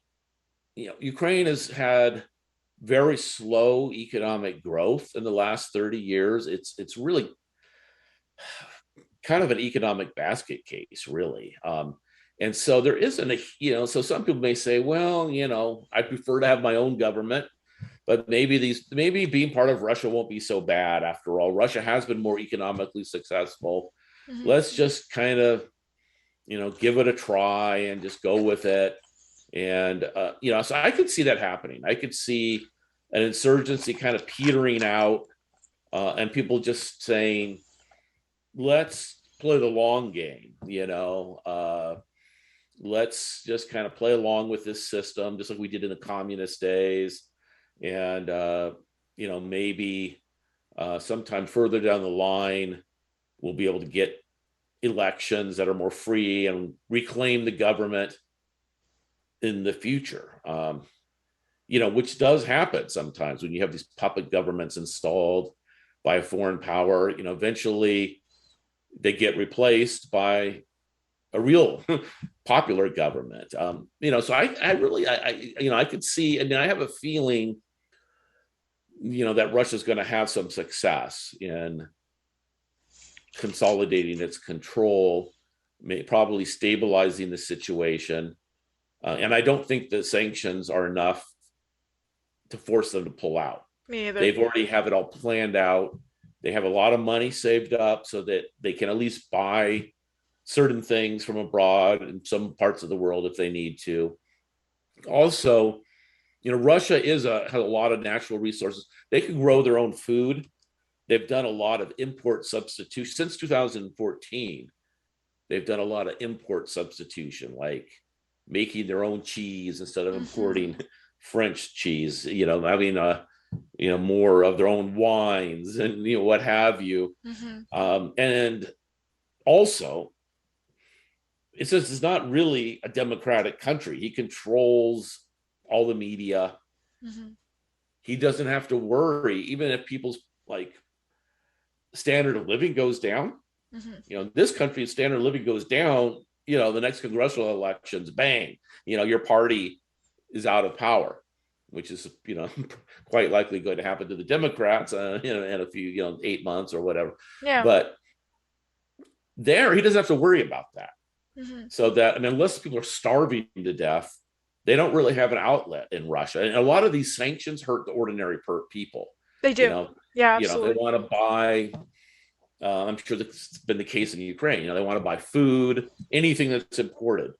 Ukraine has had very slow economic growth in the last 30 years. It's really kind of an economic basket case, really. And so there isn't so some people may say, well, I prefer to have my own government, but maybe being part of Russia won't be so bad after all. Russia has been more economically successful. Hmm. Let's just kind of, give it a try and just go with it. And, so I could see that happening. I could see an insurgency kind of petering out, and people just saying, let's play the long game, let's just kind of play along with this system, just like we did in the communist days. And, maybe sometime further down the line, we'll be able to get elections that are more free and reclaim the government in the future. Which does happen sometimes when you have these puppet governments installed by a foreign power. Eventually they get replaced by a real popular government. So I really, I could see. I mean, I have a feeling, that Russia's going to have some success in consolidating its control, probably stabilizing the situation. And I don't think the sanctions are enough to force them to pull out. Me either. They've already have it all planned out. They have a lot of money saved up so that they can at least buy certain things from abroad in some parts of the world if they need to. Also, Russia has a lot of natural resources. They can grow their own food. They've done a lot of import substitution since 2014. They've done a lot of import substitution, like making their own cheese instead of importing French cheese. Having more of their own wines and what have you. And also, it says it's not really a democratic country. He controls all the media. He doesn't have to worry, even if people's standard of living goes down. This country's standard of living goes down. The next congressional elections, bang, your party is out of power, which is quite likely going to happen to the Democrats in a few 8 months or whatever. Yeah. But there, he doesn't have to worry about that. So that, unless people are starving to death, they don't really have an outlet in Russia. And a lot of these sanctions hurt the ordinary people. They do. Yeah, absolutely. They want to buy. I'm sure that's been the case in Ukraine. They want to buy food, anything that's imported,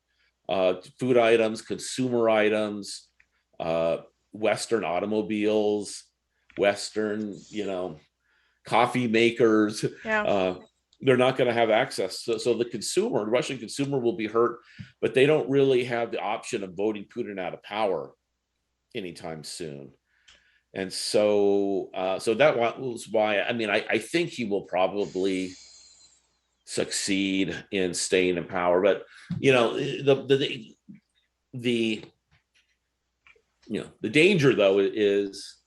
food items, consumer items, Western automobiles, Western, coffee makers. Yeah. They're not going to have access. So the Russian consumer will be hurt, but they don't really have the option of voting Putin out of power anytime soon. And so that was why, I think he will probably succeed in staying in power. But, the danger, though, is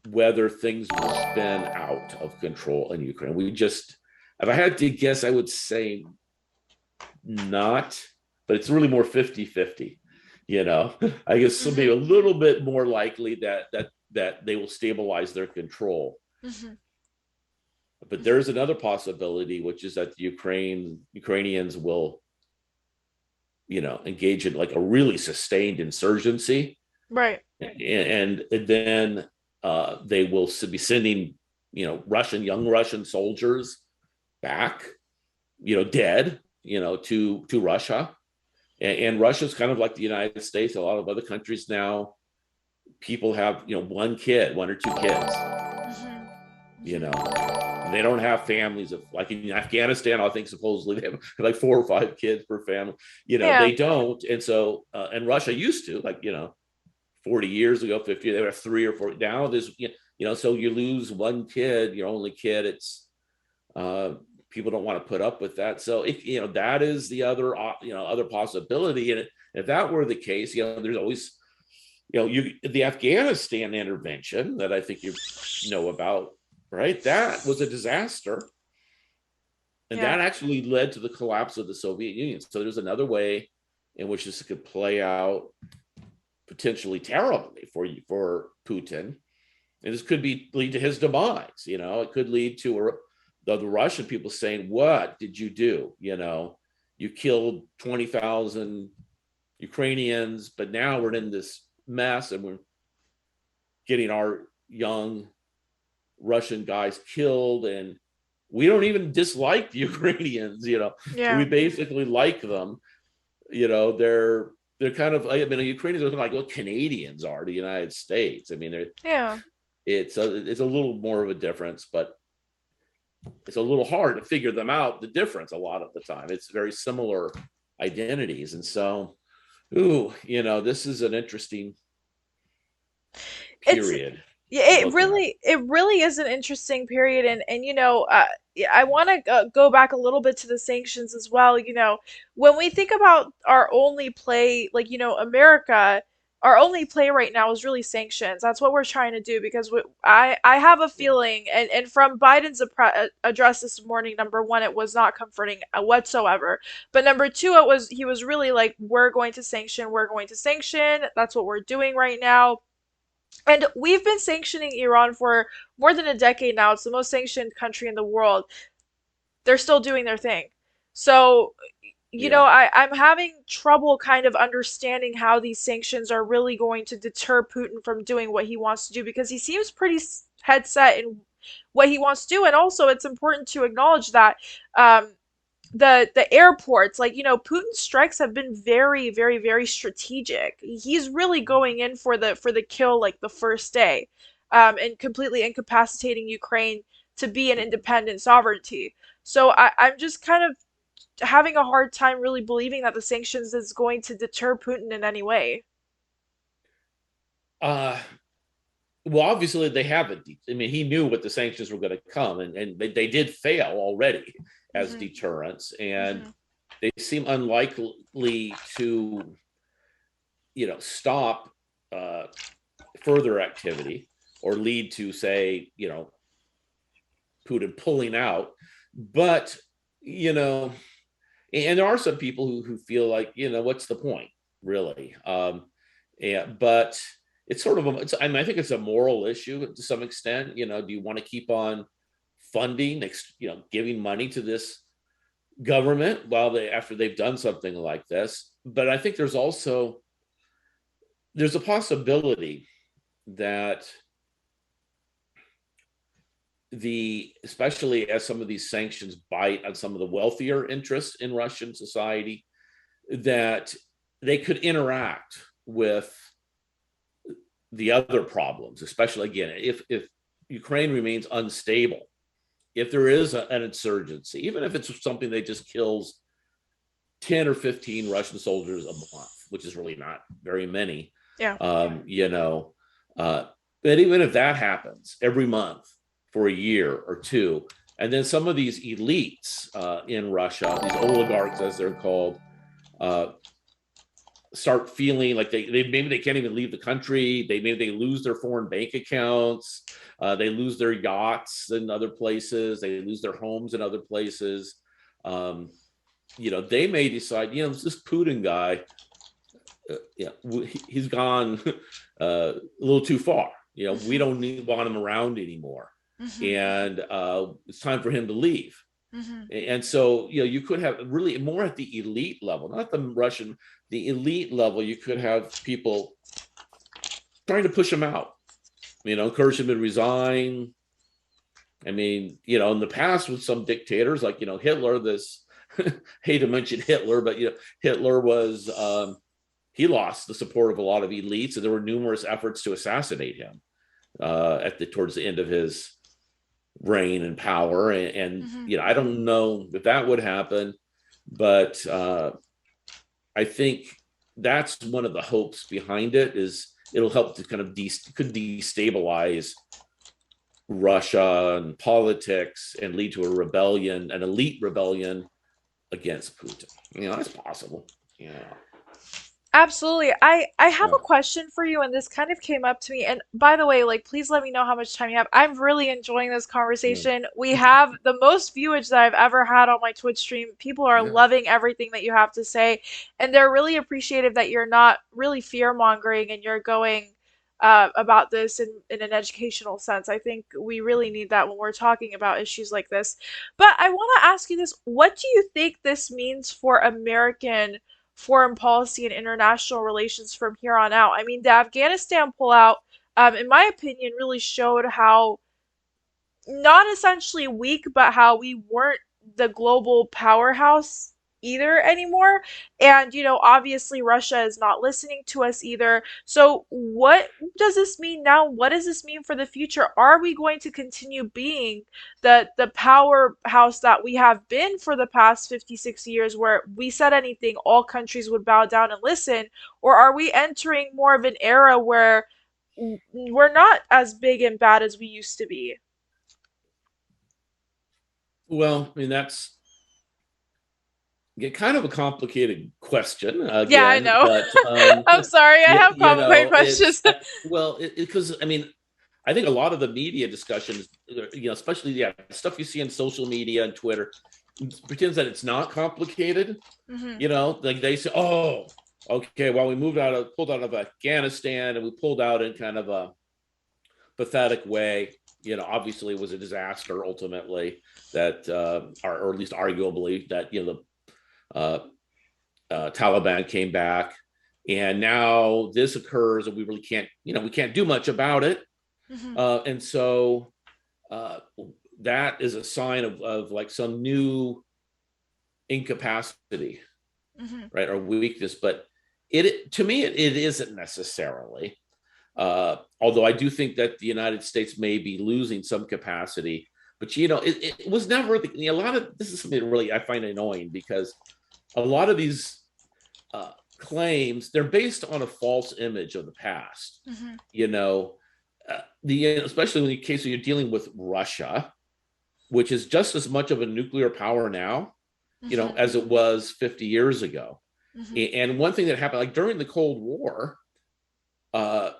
whether things will spin out of control in Ukraine. If I had to guess, I would say not, but it's really more 50-50. I guess maybe a little bit more likely that they will stabilize their control. But there's another possibility, which is that the Ukrainians will, engage in a really sustained insurgency. Right. And then they will be sending, young Russian soldiers back, dead, to Russia. And Russia's kind of like the United States. A lot of other countries now, people have, one or two kids. They don't have families of, like in Afghanistan, I think supposedly they have 4 or 5 kids per family. They don't. And so, and Russia used to, 40 years ago, 50, they were 3 or 4. Now there's, so you lose one kid, your only kid. It's, people don't want to put up with that. So, that is the other possibility. And if that were the case, there's always, the Afghanistan intervention that I think you know about, right? That was a disaster. And that actually led to the collapse of the Soviet Union. So there's another way in which this could play out potentially terribly for Putin. And this could lead to his demise. It could lead to the Russian people saying, what did you do? You killed 20,000 Ukrainians, but now we're in this mess and we're getting our young Russian guys killed, and we don't even dislike the Ukrainians. We basically like them. They're kind of, the Ukrainians are like what Canadians are to the United States. It's a little more of a difference, but it's a little hard to figure them out, the difference a lot of the time. It's very similar identities. And so, ooh, this is an interesting It's period Yeah, to look at. it really is an interesting period, and yeah, I want to go back a little bit to the sanctions as well. When we think about our only play, like America, our only play right now is really sanctions. That's what we're trying to do because I have a Yeah. feeling, and from Biden's address this morning, number one, it was not comforting whatsoever. But number two, he was really like, we're going to sanction. That's what we're doing right now, and we've been sanctioning Iran for more than a decade now. It's the most sanctioned country in the world. They're still doing their thing. So, Yeah. I'm having trouble kind of understanding how these sanctions are really going to deter Putin from doing what he wants to do because he seems pretty head set in what he wants to do. And also, it's important to acknowledge that um, the airports, like Putin's strikes have been very, very, very strategic. He's really going in for the kill like the first day, and completely incapacitating Ukraine to be an independent sovereignty. So I'm just kind of having a hard time really believing that the sanctions is going to deter Putin in any way. Uh, well, obviously they haven't. I mean, he knew what the sanctions were going to come, and they did fail already as Hmm. deterrents, and Hmm. they seem unlikely to, stop uh, further activity or lead to, say, Putin pulling out. But, you know, and there are some people who feel like, what's the point, really? But it's sort of I mean, I think it's a moral issue to some extent. Do you want to keep on funding, giving money to this government while after they've done something like this? But I think there's a possibility that especially as some of these sanctions bite on some of the wealthier interests in Russian society, that they could interact with the other problems, especially again, if Ukraine remains unstable, if there is an insurgency, even if it's something that just kills 10 or 15 Russian soldiers a month, which is really not very many, Yeah. um, you know, uh, but even if that happens every month for a year or two, and then some of these elites in Russia, these oligarchs as they're called, uh, start feeling like they maybe they can't even leave the country. Maybe they lose their foreign bank accounts. They lose their yachts in other places. They lose their homes in other places. Um, they may decide, this Putin guy, yeah, he's gone a little too far. We Hmm. don't want him around anymore, Hmm. and it's time for him to leave. Hmm. And so, you could have really more at the elite level, not the elite level. You could have people trying to push him out, encourage him to resign. I mean, in the past with some dictators, like, Hitler, hate to mention Hitler, but, Hitler was, he lost the support of a lot of elites, and there were numerous efforts to assassinate him towards the end of his reign and power. And Hmm. I don't know if that would happen, but I think that's one of the hopes behind it, is it'll help to kind of could destabilize Russia and politics and lead to a rebellion, an elite rebellion against Putin. That's possible. Yeah. Absolutely. I have Yeah. a question for you, and this kind of came up to me. And by the way, like, please let me know how much time you have. I'm really enjoying this Yeah. conversation. We have the most viewage that I've ever had on my Twitch stream. People are Yeah. loving everything that you have to say, and they're really appreciative that you're not really fear mongering and you're going about this in an educational sense. I think we really need that when we're talking about issues like this. But I want to ask you this: what do you think this means for American foreign policy and international relations from here on out? I mean, the Afghanistan pullout, in my opinion, really showed how not essentially weak, but how we weren't the global powerhouse either anymore. And, obviously Russia is not listening to us either. So, what does this mean now? What does this mean for the future? Are we going to continue being the powerhouse that we have been for the past 56 years, where we said anything, all countries would bow down and listen? Or are we entering more of an era where we're not as big and bad as we used to be? Well, I mean, that's kind of a complicated question Yeah, I again, know. but I'm sorry, I have you complicated know, questions. it's well, because I mean, I think a lot of the media discussions, especially stuff you see on social media and Twitter, pretends that it's not complicated. Hmm. Like they say, oh, okay, well, we pulled out of Afghanistan, and we pulled out in kind of a pathetic way. Obviously, it was a disaster ultimately that, or at least arguably, that the Taliban came back, and now this occurs, and we really can't, we can't do much about it. Hmm. And so uh, that is a sign of like some new incapacity, Hmm. right, or weakness. But to me, it isn't necessarily. Although I do think that the United States may be losing some capacity, but it was never a lot of this is something that really I find annoying, because a lot of these claims, they're based on a false image of the past. Hmm. You know, especially in the case when you're dealing with Russia, which is just as much of a nuclear power now, Hmm. as it was 50 years ago. Hmm. And one thing that happened, like during the Cold War, uh,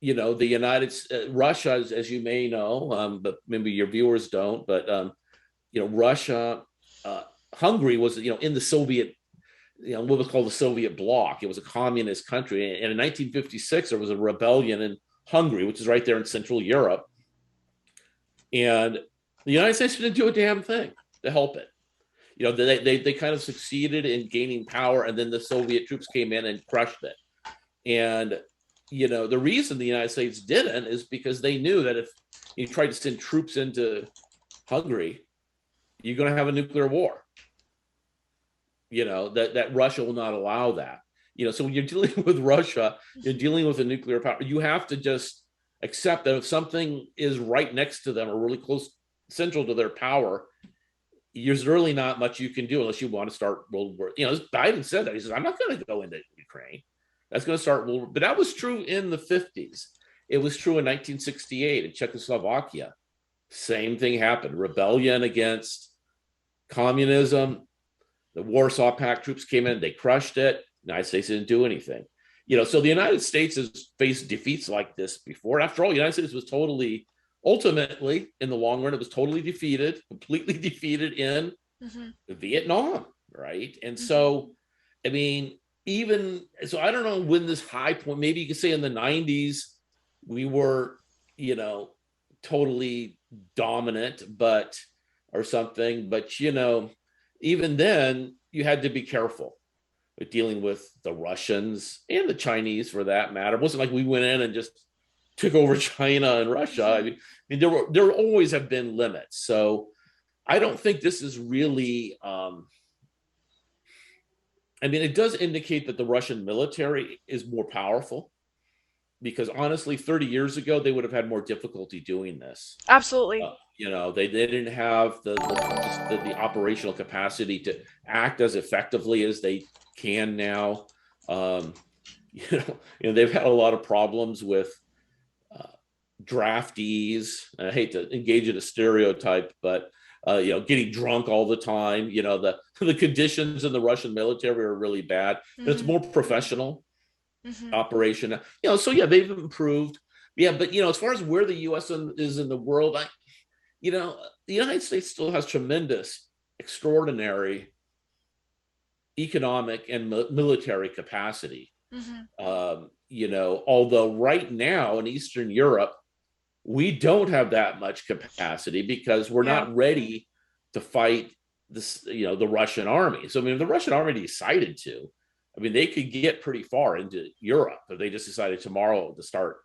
the Russia, as you may know, but maybe your viewers don't, but Russia, uh, Hungary was, in the Soviet, what was called the Soviet bloc. It was a communist country. And in 1956, there was a rebellion in Hungary, which is right there in Central Europe. And the United States didn't do a damn thing to help it. They kind of succeeded in gaining power, and then the Soviet troops came in and crushed it. And, the reason the United States didn't is because they knew that if you tried to send troops into Hungary, you're going to have a nuclear war. That Russia will not allow that. So when you're dealing with Russia, you're dealing with a nuclear power. You have to just accept that if something is right next to them or really close, central to their power, there's really not much you can do unless you want to start World War. Biden said that. He says, I'm not going to go into Ukraine. That's going to start World War. But that was true in the 50s. It was true in 1968 in Czechoslovakia. Same thing happened. Rebellion against communism. The Warsaw Pact troops came in, they crushed it. The United States didn't do anything. So the United States has faced defeats like this before. After all, the United States was ultimately, in the long run, it was totally defeated, completely defeated in Hmm. Vietnam, right? And Hmm. so, I mean, even so, I don't know when this high point, maybe you could say in the 90s, we were, you know, totally dominant, but or something. But, even then, you had to be careful with dealing with the Russians and the Chinese for that matter. It wasn't like we went in and just took over China and Russia. Hmm. There always have been limits. So I don't think this is really. It does indicate that the Russian military is more powerful, because honestly, 30 years ago they would have had more difficulty doing this. Absolutely. They didn't have the operational capacity to act as effectively as they can now. Um, they've had a lot of problems with uh, draftees. I hate to engage in a stereotype, but getting drunk all the time. The conditions in the Russian military are really bad. But it's Hmm. more professional Hmm. operation. So yeah, they've improved. Yeah, but as far as where the U.S. is in the world, the United States still has tremendous, extraordinary economic and military capacity. Hmm. Although right now in Eastern Europe, we don't have that much capacity because we're Yeah. not ready to fight the Russian army. So, if the Russian army decided to, they could get pretty far into Europe if they just decided tomorrow to start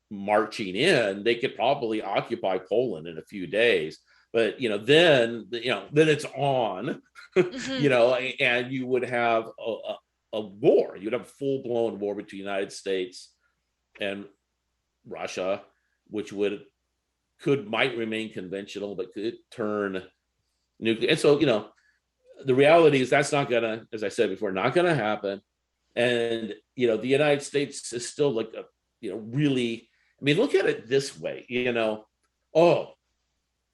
marching in. They could probably occupy Poland in a few days. But then it's on. Hmm. and you would have a war. You'd have a full blown war between the United States and Russia, which might remain conventional, but could turn nuclear. And so, the reality is that's not gonna, as I said before, not gonna happen. And the United States is still like really. I mean, look at it this way. Oh,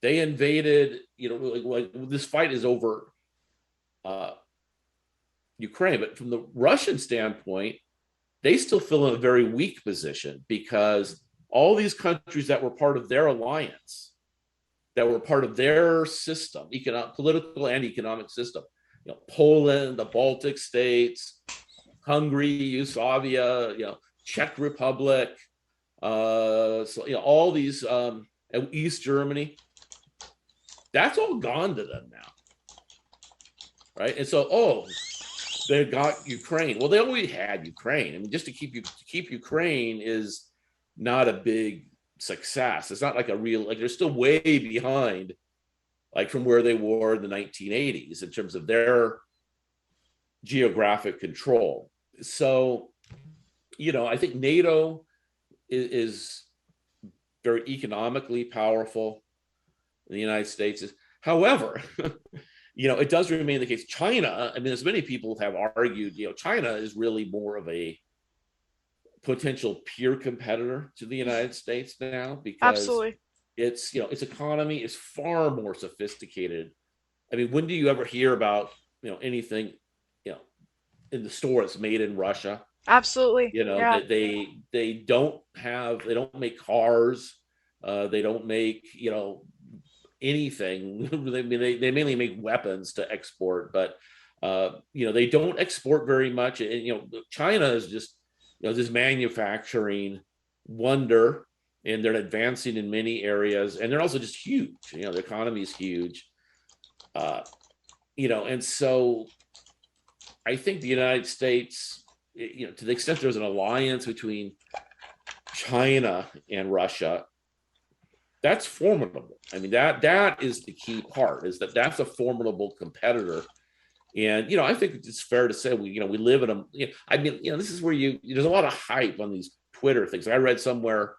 they invaded. Like this fight is over uh, Ukraine, but from the Russian standpoint, they still feel in a very weak position because all these countries that were part of their alliance, that were part of their system, political and economic system, Poland, the Baltic states, Hungary, Yugoslavia, Czech Republic, all these, East Germany, that's all gone to them now, right? And so, they got Ukraine. Well, they already had Ukraine. I mean, just to keep Ukraine is not a big success. It's not like a real, like they're still way behind, like from where they were in the 1980s in terms of their geographic control. So, I think NATO is very economically powerful. The United States is, however, it does remain the case. China, I mean, as many people have argued, China is really more of a potential peer competitor to the United States now because Absolutely. its economy is far more sophisticated. I mean, when do you ever hear about anything in the store that's made in Russia? Absolutely. Yeah. That they don't make cars, they don't make anything. They mainly make weapons to export, but they don't export very much. And China is just this manufacturing wonder, and they're advancing in many areas, and they're also just huge. The economy is huge, and so I think the United States, to the extent there's an alliance between China and Russia, that's formidable. I mean, that is the key part, is that's a formidable competitor. And I think it's fair to say we live in a, I mean, this is where there's a lot of hype on these Twitter things. I read somewhere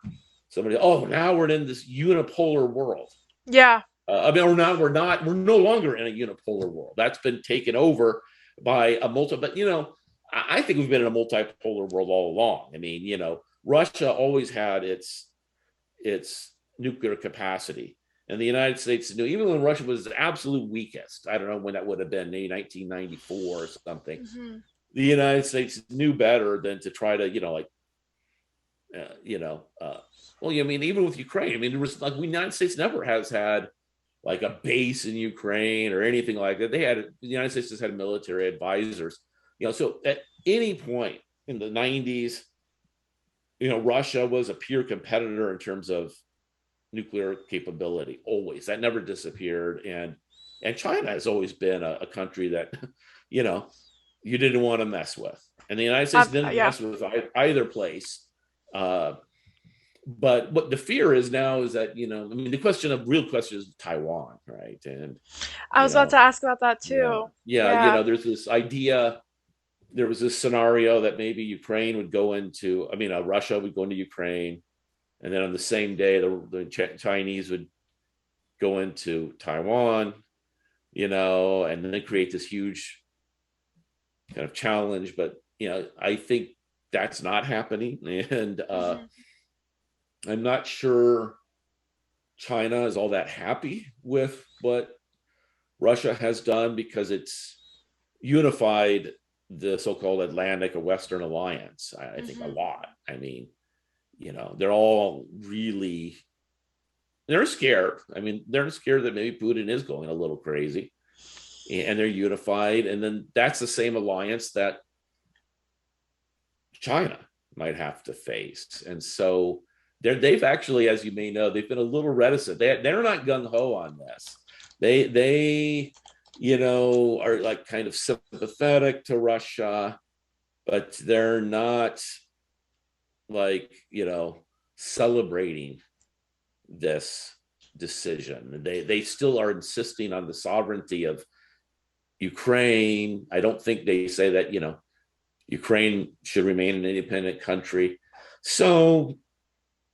somebody, now we're in this unipolar world. Yeah. I mean, we're no longer in a unipolar world. That's been taken over by a but I think we've been in a multipolar world all along. I mean, Russia always had its nuclear capacity, and the United States knew, even when Russia was the absolute weakest. I don't know when that would have been, maybe 1994 or something. Hmm. The United States knew better than to try to, well, I mean, even with Ukraine, I mean, there was like, the United States never has had like a base in Ukraine or anything like that. The United States just had military advisors, so at any point in the 90s, Russia was a peer competitor in terms of nuclear capability. Always. That never disappeared. And China has always been a country that you didn't want to mess with, and the United States didn't Yeah. mess with either place. But what the fear is now is that, I mean, real question is Taiwan, right? And I was about to ask about that too. Yeah. there's this idea. There was this scenario that maybe Ukraine would go into, I mean, Russia would go into Ukraine, and then on the same day, the Chinese would go into Taiwan, and then create this huge kind of challenge. But I think that's not happening, and Hmm. I'm not sure China is all that happy with what Russia has done, because it's unified the so-called Atlantic or Western Alliance, I think, a Hmm. lot. I mean, they're all really, they're scared. I mean, they're scared that maybe Putin is going a little crazy, and they're unified. And then that's the same alliance that China might have to face. And so they've actually, as you may know, they've been a little reticent. They're not gung ho on this. They are like kind of sympathetic to Russia, but they're not like celebrating this decision. They still are insisting on the sovereignty of Ukraine, I don't think they say that, Ukraine should remain an independent country. So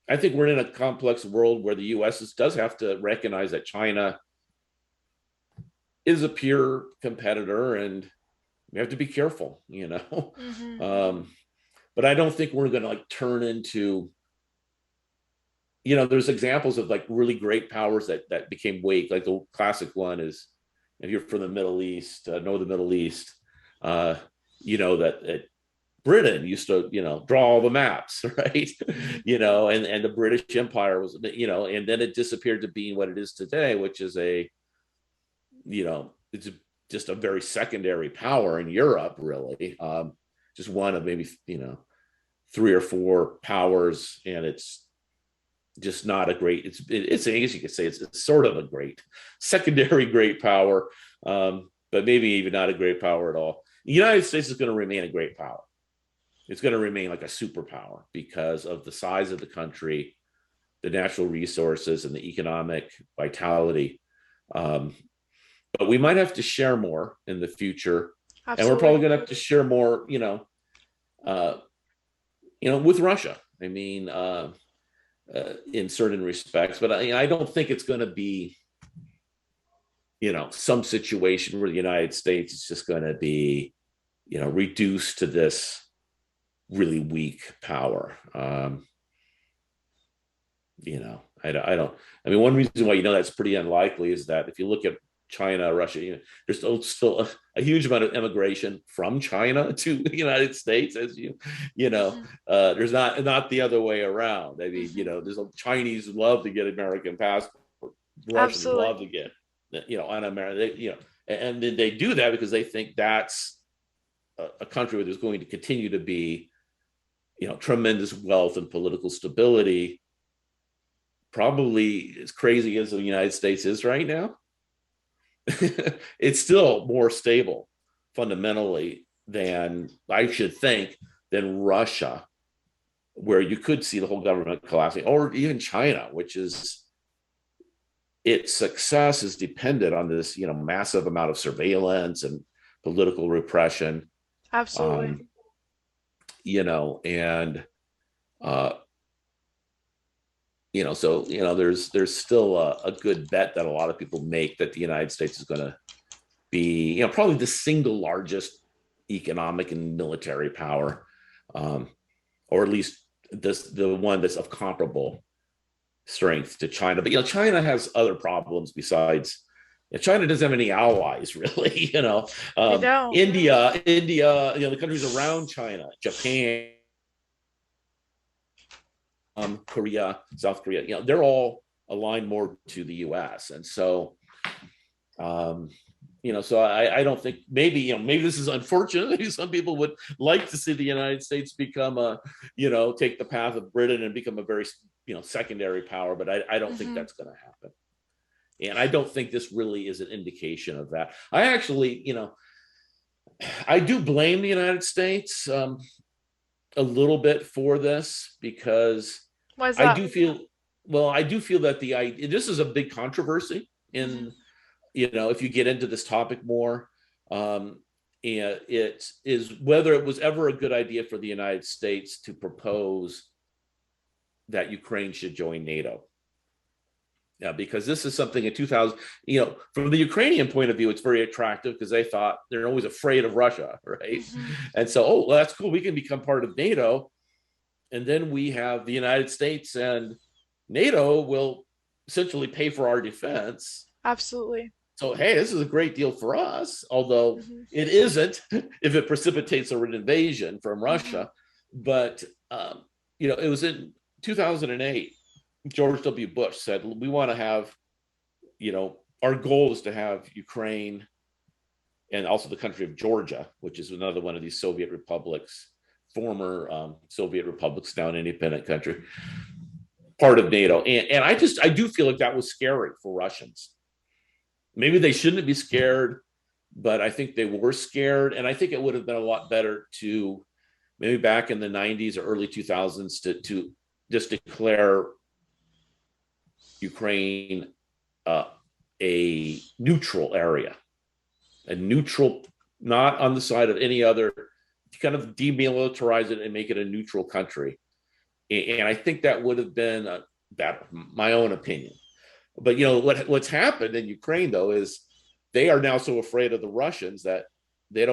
I think we're in a complex world where the US does have to recognize that China is a peer competitor, and we have to be careful, Mm-hmm. but I don't think we're going to like turn into, there's examples of like really great powers that became weak. Like the classic one is, if you're from the Middle East, know the Middle East, uh, that Britain used to, draw all the maps, right? Mm-hmm. And the British Empire was, and then it disappeared to being what it is today, which is it's just a very secondary power in Europe, really. Just one of maybe, three or four powers, and it's just not a great. It's I guess you could say it's sort of a great secondary great power, but maybe even not a great power at all. The United States is going to remain a great power. It's going to remain like a superpower because of the size of the country, the natural resources, and the economic vitality. Um, but we might have to share more in the future, and we're probably Absolutely. going to have to share more, uh, with Russia. I mean, in certain respects, but I don't think it's going to be, some situation where the United States is just going to be, reduced to this really weak power. I don't. I mean, one reason why that's pretty unlikely is that if you look at China, Russia, there's still a huge amount of immigration from China to the United States, as Mm-hmm. there's not the other way around. I mean, Mm-hmm. there's Chinese love to get American passport, Russians Absolutely. love to get, on America, and then they do that because they think that's a country where there's going to continue to be, tremendous wealth and political stability, probably as crazy as the United States is right now. It's still more stable fundamentally than, I should think, than Russia, where you could see the whole government collapsing, or even China, which is, its success is dependent on this, massive amount of surveillance and political repression. Absolutely. um, and uh, so there's still a good bet that a lot of people make that the United States is going to be, probably the single largest economic and military power, um, or at least the one that's of comparable strength to China. But China has other problems besides. China doesn't have any allies, really. They don't. India, the countries around China, Japan, Korea, South Korea, they're all aligned more to the U.S. And so, um, so I don't think, maybe this is unfortunate. Maybe some people would like to see the United States become take the path of Britain and become a very, secondary power. But I don't think Mm-hmm. that's going to happen. And I don't think this really is an indication of that. I actually, I do blame the United States a little bit for this, because Why is I that? do feel, well, I do feel that this is a big controversy Mm-hmm. in, if you get into this topic more. And it is whether it was ever a good idea for the United States to propose that Ukraine should join NATO. Yeah, because this is something in 2000, from the Ukrainian point of view, it's very attractive because they thought they're always afraid of Russia, right? Mm-hmm. And so, oh, well, that's cool. We can become part of NATO. And then we have the United States, and NATO will essentially pay for our defense. Absolutely. So, hey, this is a great deal for us, although Mm-hmm. it isn't if it precipitates an invasion from Mm-hmm. Russia. But, it was in 2008, George W. Bush said, we want to have, our goal is to have Ukraine and also the country of Georgia, which is another one of these Soviet republics, former Soviet republics, now an independent country, part of NATO. And I do feel like that was scary for Russians. Maybe they shouldn't be scared, but I think they were scared. And I think it would have been a lot better to maybe back in the 90s or early 2000s to just declare Ukraine uh, a neutral area, a neutral, not on the side of any other, kind of demilitarize it and make it a neutral country. And I think that would have been better, my own opinion. But what's happened in Ukraine though is they are now so afraid of the Russians that they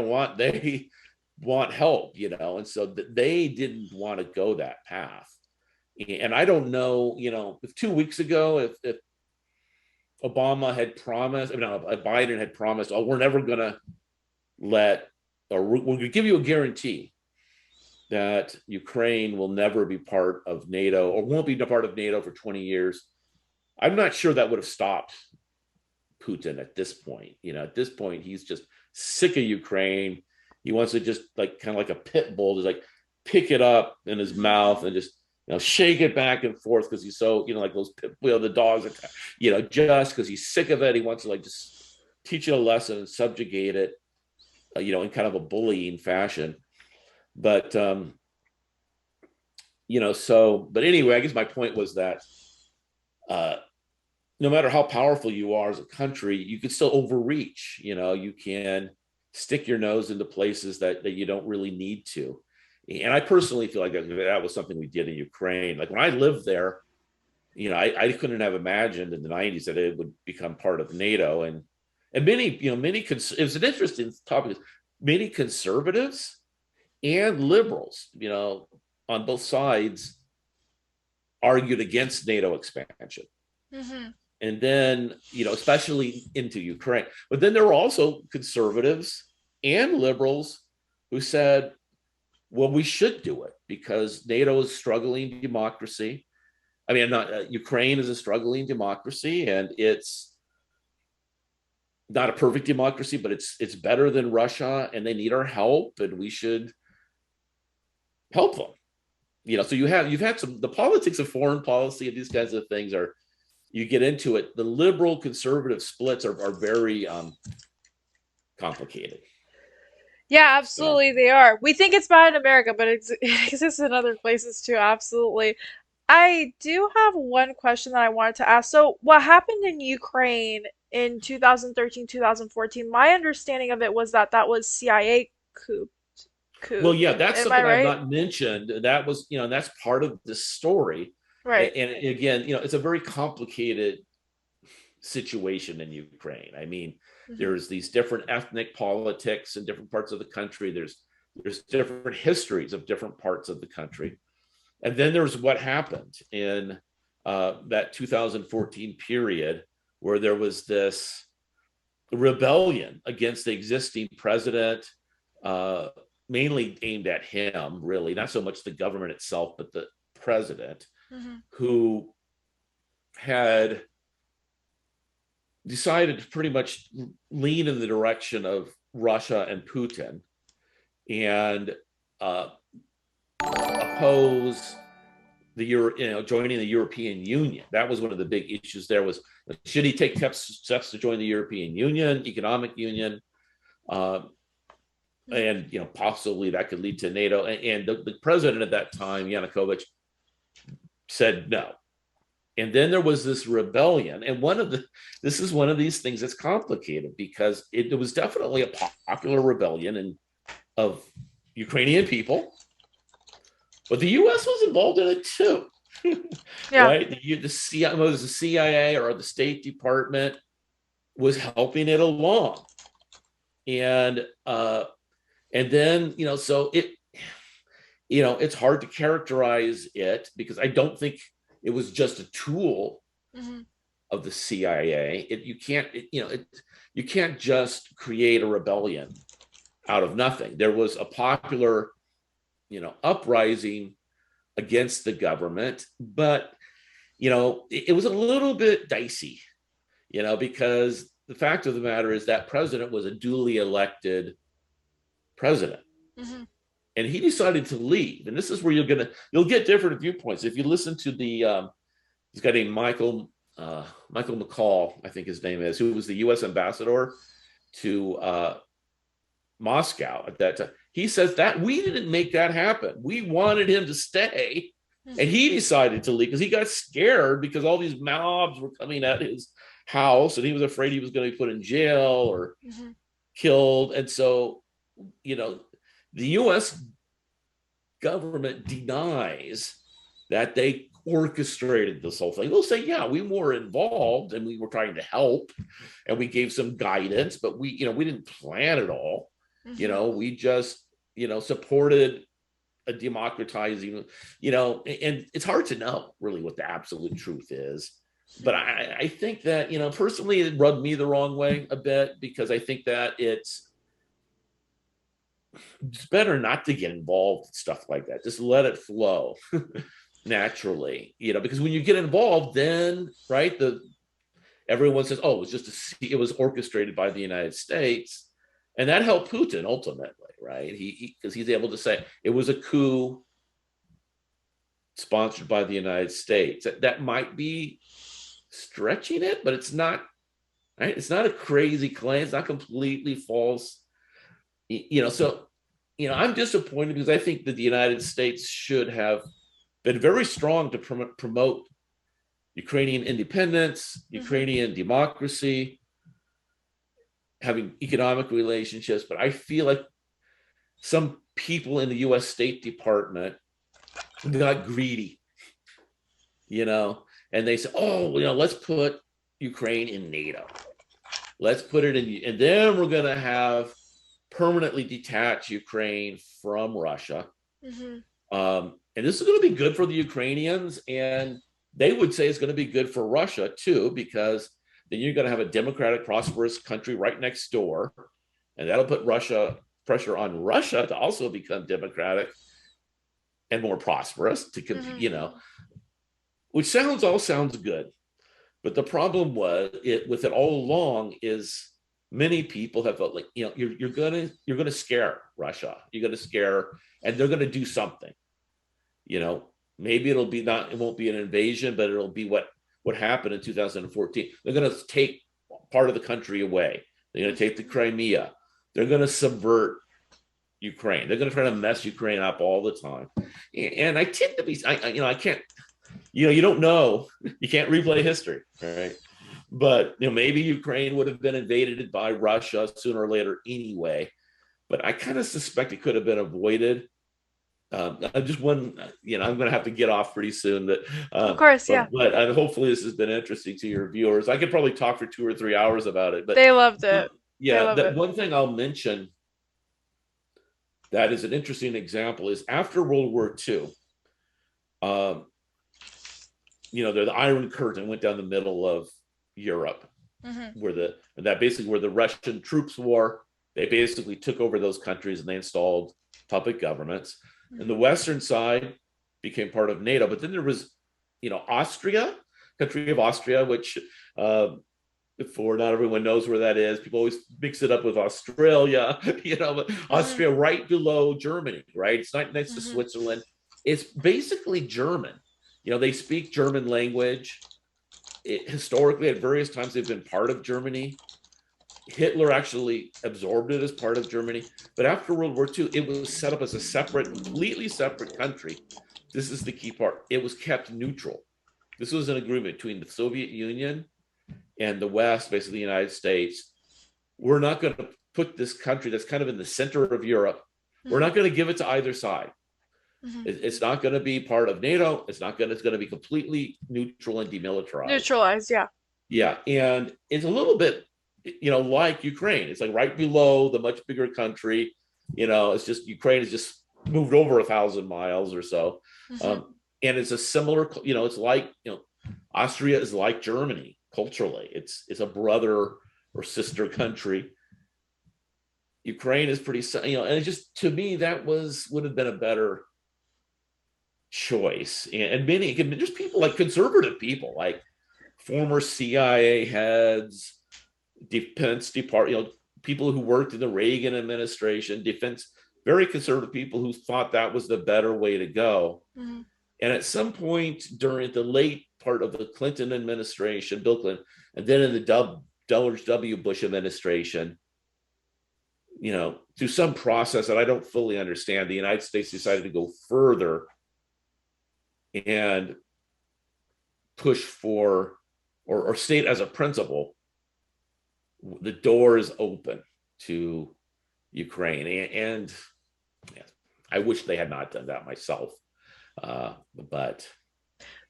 want help, and so they didn't want to go that path. And I don't know, if 2 weeks ago, if Obama had promised, Biden had promised, oh, we're never going to we're going to give you a guarantee that Ukraine will never be part of NATO or won't be part of NATO for 20 years. I'm not sure that would have stopped Putin at this point. At this point, he's just sick of Ukraine. He wants to just kind of like a pit bull, just pick it up in his mouth and just shake it back and forth because he's so like those the dogs just because he's sick of it. He wants to just teach it a lesson and subjugate it, in kind of a bullying fashion. But but anyway, I guess my point was that no matter how powerful you are as a country, you can still overreach. You can stick your nose into places that you don't really need to. And I personally feel like that was something we did in Ukraine. Like when I lived there, I couldn't have imagined in the 90s that it would become part of NATO. And many, it was an interesting topic. Many conservatives and liberals, on both sides argued against NATO expansion. Mm-hmm. And then, especially into Ukraine. But then there were also conservatives and liberals who said, well, we should do it because NATO is struggling democracy. Ukraine is a struggling democracy, and it's not a perfect democracy, but it's better than Russia, and they need our help, and we should help them. So you've had the politics of foreign policy and these kinds of things you get into it. The liberal conservative splits are very complicated. Yeah, absolutely, they are. We think it's bad in America, but it exists in other places too. Absolutely. I do have one question that I wanted to ask. So, what happened in Ukraine in 2013, 2014? My understanding of it was that that was CIA coup. Well, yeah, that's Am I something I've right? not mentioned. That was, that's part of the story. Right. And again, it's a very complicated situation in Ukraine. Hmm. There's these different ethnic politics in different parts of the country. There's different histories of different parts of the country. And then there's what happened in that 2014 period where there was this rebellion against the existing president, mainly aimed at him, really, not so much the government itself, but the president, who had decided to pretty much lean in the direction of Russia and Putin and oppose joining the European Union. That was one of the big issues there was, should he take steps to join the European Union, economic union? And possibly that could lead to NATO. And the president at that time, Yanukovych, said no. And then there was this rebellion. And this is one of these things that's complicated because it was definitely a popular rebellion of Ukrainian people, but the U.S. was involved in it too. Yeah. Right? The CIA or the State Department was helping it along. And then, so it's hard to characterize it because I don't think it was just a tool of the CIA. You can't just create a rebellion out of nothing. There was a popular, uprising against the government, but it was a little bit dicey, because the fact of the matter is that president was a duly elected president. And he decided to leave. And this is where you'll get different viewpoints. If you listen to this guy named Michael McCall, I think his name is, who was the U.S. ambassador to Moscow at that time. He says that we didn't make that happen. We wanted him to stay, and he decided to leave because he got scared because all these mobs were coming at his house, and he was afraid he was going to be put in jail or killed. And so, you know, the US government denies that they orchestrated this whole thing. They'll say, yeah, we were involved and we were trying to help and we gave some guidance, but we didn't plan it all. Hmm. We just, supported a democratizing, and it's hard to know really what the absolute truth is. But I think that, personally, it rubbed me the wrong way a bit because I think that it's better not to get involved in stuff like that. Just let it flow naturally, because when you get involved, then right, everyone says, "Oh, it was orchestrated by the United States," and that helped Putin ultimately, right? Because he's able to say it was a coup sponsored by the United States. That might be stretching it, but it's not. Right? It's not a crazy claim. It's not completely false. So I'm disappointed because I think that the United States should have been very strong to promote Ukrainian independence, Hmm. Ukrainian democracy, having economic relationships. But I feel like some people in the US State Department got greedy, you know, and they said, oh, let's put Ukraine in NATO. Let's put it in, and then we're going to have permanently detach Ukraine from Russia. Hmm. And this is going to be good for the Ukrainians. And they would say it's going to be good for Russia too, because then you're going to have a democratic, prosperous country right next door. And that'll put pressure on Russia to also become democratic and more prosperous to compete, Hmm. which all sounds good. But the problem with it all along is many people have felt like, you're gonna scare Russia. You're gonna scare, and they're gonna do something. You know, maybe it won't be an invasion, but it'll be what happened in 2014. They're gonna take part of the country away. They're gonna take the Crimea. They're gonna subvert Ukraine. They're gonna try to mess Ukraine up all the time. And I tend to be, I can't, you don't know, you can't replay history, right? But maybe Ukraine would have been invaded by Russia sooner or later anyway. But I kind of suspect it could have been avoided. I just one, I'm going to have to get off pretty soon. That, Of course, but yeah. hopefully this has been interesting to your viewers. I could probably talk for 2 or 3 hours about it. But They loved it. They yeah, love that it. one thing I'll mention that is an interesting example is after World War II. Um, the Iron Curtain went down the middle of Europe, Hmm. where the Russian troops were. They basically took over those countries and they installed puppet governments. And the Hmm. Western side became part of NATO. But then there was, Austria, country of Austria, which before not everyone knows where that is. People always mix it up with Australia, but Hmm. Austria right below Germany, right? It's not next to Hmm. Switzerland. It's basically German. They speak German language. Historically, at various times, they've been part of Germany. Hitler actually absorbed it as part of Germany. But after World War II, it was set up as a completely separate country. This is the key part. It was kept neutral. This was an agreement between the Soviet Union and the West, basically the United States. We're not going to put this country that's kind of in the center of Europe, we're Hmm. not going to give it to either side. Hmm. It's not going to be part of NATO. It's going to be completely neutral and demilitarized. Neutralized, yeah. Yeah, and it's a little bit, like Ukraine. It's like right below the much bigger country. It's just Ukraine has just moved over 1,000 miles or so, Hmm. and it's a similar. It's like Austria is like Germany culturally. It's a brother or sister country. Ukraine is pretty, and it just to me that would have been a better choice. And many, just people like conservative people, like former CIA heads, defense department, people who worked in the Reagan administration, defense, very conservative people who thought that was the better way to go. Hmm. And at some point during the late part of the Clinton administration, Bill Clinton, and then in the George W. Bush administration, through some process that I don't fully understand, the United States decided to go further and push for or state as a principle, the door is open. to Ukraine. And yeah, I wish they had not done that myself. But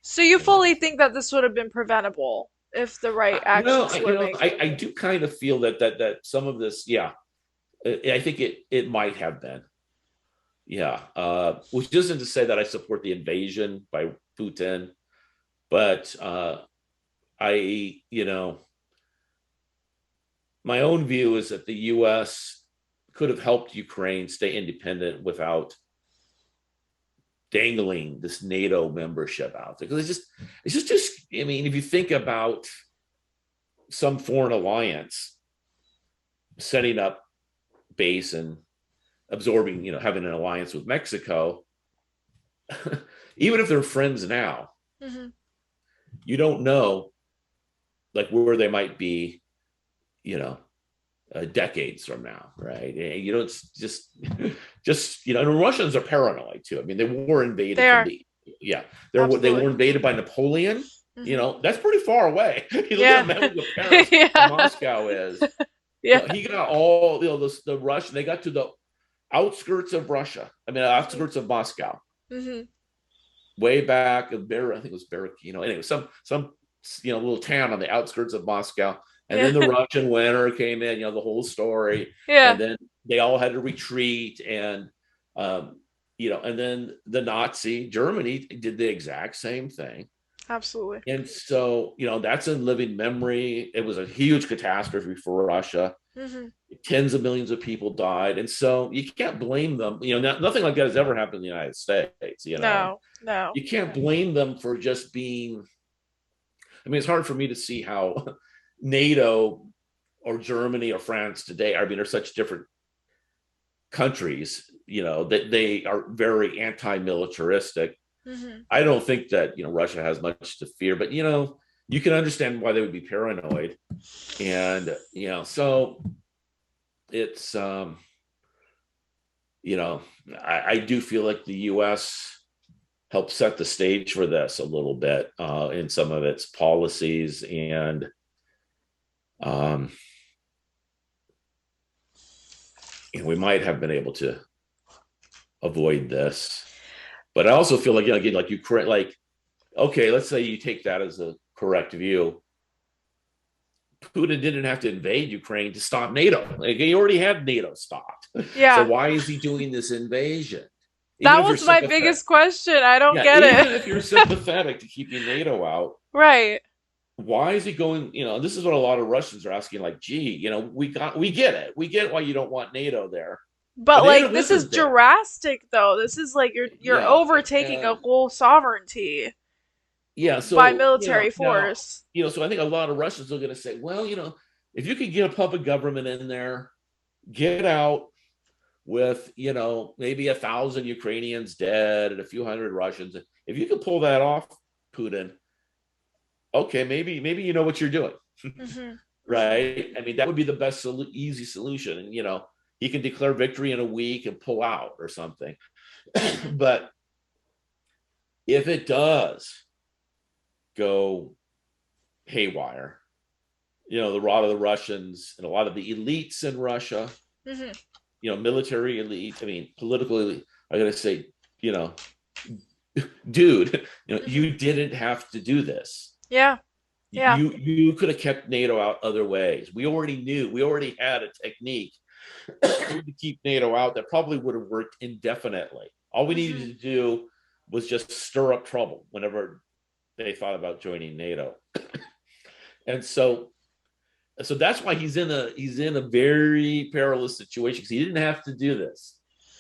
So you you know, fully think that this would have been preventable if the right actions were made? I do kind of feel that some of this, yeah, I think it might have been, yeah. Which isn't to say that I support the invasion by Putin, but I, my own view is that the U.S. could have helped Ukraine stay independent without dangling this NATO membership out there. Because just, I mean, if you think about some foreign alliance setting up base and absorbing, having an alliance with Mexico, even if they're friends now, Hmm. you don't know like where they might be, you know, decades from now, right? And you don't and the Russians are paranoid too. I mean, they were invaded They from are. the, yeah, they Absolutely. were invaded by Napoleon. Hmm. That's pretty far away. You look at Yeah. a map of Paris and Yeah. Moscow is. Yeah. He got all, the Russian. They got to the outskirts of Russia. I mean, Hmm. outskirts of Moscow, Hmm. way back of I think it was Barakino. Anyway, some little town on the outskirts of Moscow. And Yeah. then the Russian winter came in, the whole story. Yeah. And then they all had to retreat. And then the Nazi Germany did the exact same thing. Absolutely. And so, that's in living memory. It was a huge catastrophe for Russia. Hmm. Tens of millions of people died. And so you can't blame them. Nothing like that has ever happened in the United States. No. No. You can't blame them for just being, I mean, it's hard for me to see how NATO or Germany or France today, I mean, are such different countries, that they are very anti-militaristic. Hmm. I don't think that, Russia has much to fear, but, you can understand why they would be paranoid. And, so it's, you know, I do feel like the U.S. helped set the stage for this a little bit in some of its policies, um, and we might have been able to avoid this. But I also feel like, again, like Ukraine, like, okay, let's say you take that as a correct view. Putin didn't have to invade Ukraine to stop NATO. Like, he already had NATO stopped. So Yeah. why is he doing this invasion? Even That if you're was my sympathetic, biggest question. I don't yeah, get even it. if you're sympathetic to keeping NATO out, Right. why is he going? This is what a lot of Russians are asking. Like, gee, we get it, we get why you don't want NATO there, but But like NATO this is isn't there. drastic though. This is like you're Yeah, overtaking a and whole sovereignty yeah, by so military now, force. so I think a lot of Russians are going to say, well, if you could get a puppet government in there, get out with maybe 1,000 Ukrainians dead and a few hundred Russians. If you could pull that off, Putin, okay, maybe you know what you're doing, Hmm. Hmm. right? I mean, that would be the best easy solution, and he can declare victory in a week and pull out or something. But if it does go haywire, a lot of the Russians and a lot of the elites in Russia, Hmm. military elite, I mean, political elite, are going to say, you know, dude, Hmm. you didn't have to do this. Yeah. Yeah. You could have kept NATO out other ways. We already had a technique to keep NATO out that probably would have worked indefinitely. All we needed Hmm. to do was just stir up trouble whenever they thought about joining NATO. And so that's why he's in a very perilous situation, because he didn't have to do this.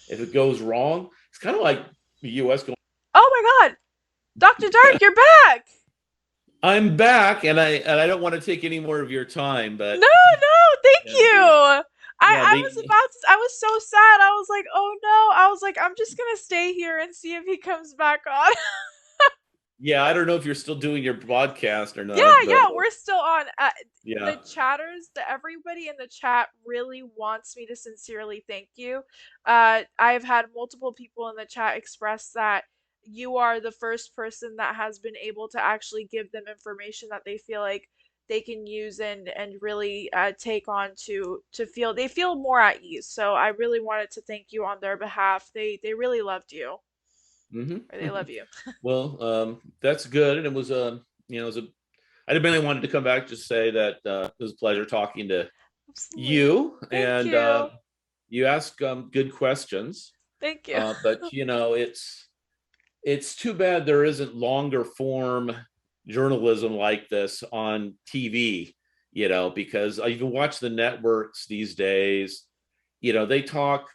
If it goes wrong, it's kind of like the U.S. going, Oh my God, Dr. Dark, you're back. "I'm back," and I don't want to take any more of your time, No, but no, thank yeah, you. yeah, I was about to, I was so sad. I was like, oh no. I was like, I'm just gonna stay here and see if he comes back on. yeah. I don't know if you're still doing your broadcast or Yeah, not, but yeah, we're still on. The yeah, chatters, everybody in the chat really wants me to sincerely thank you. I've had multiple people in the chat express that you are the first person that has been able to actually give them information that they feel like they can use and really take on to feel they feel more at ease. So I really wanted to thank you on their behalf. They really loved you, Hmm. or they love you. Well, that's good. And it was it was I really wanted to come back to say that it was a pleasure talking to Absolutely. you, Thank and you. you ask good questions. Thank you. But it's too bad there isn't longer form journalism like this on TV. Because you can watch the networks these days. They talk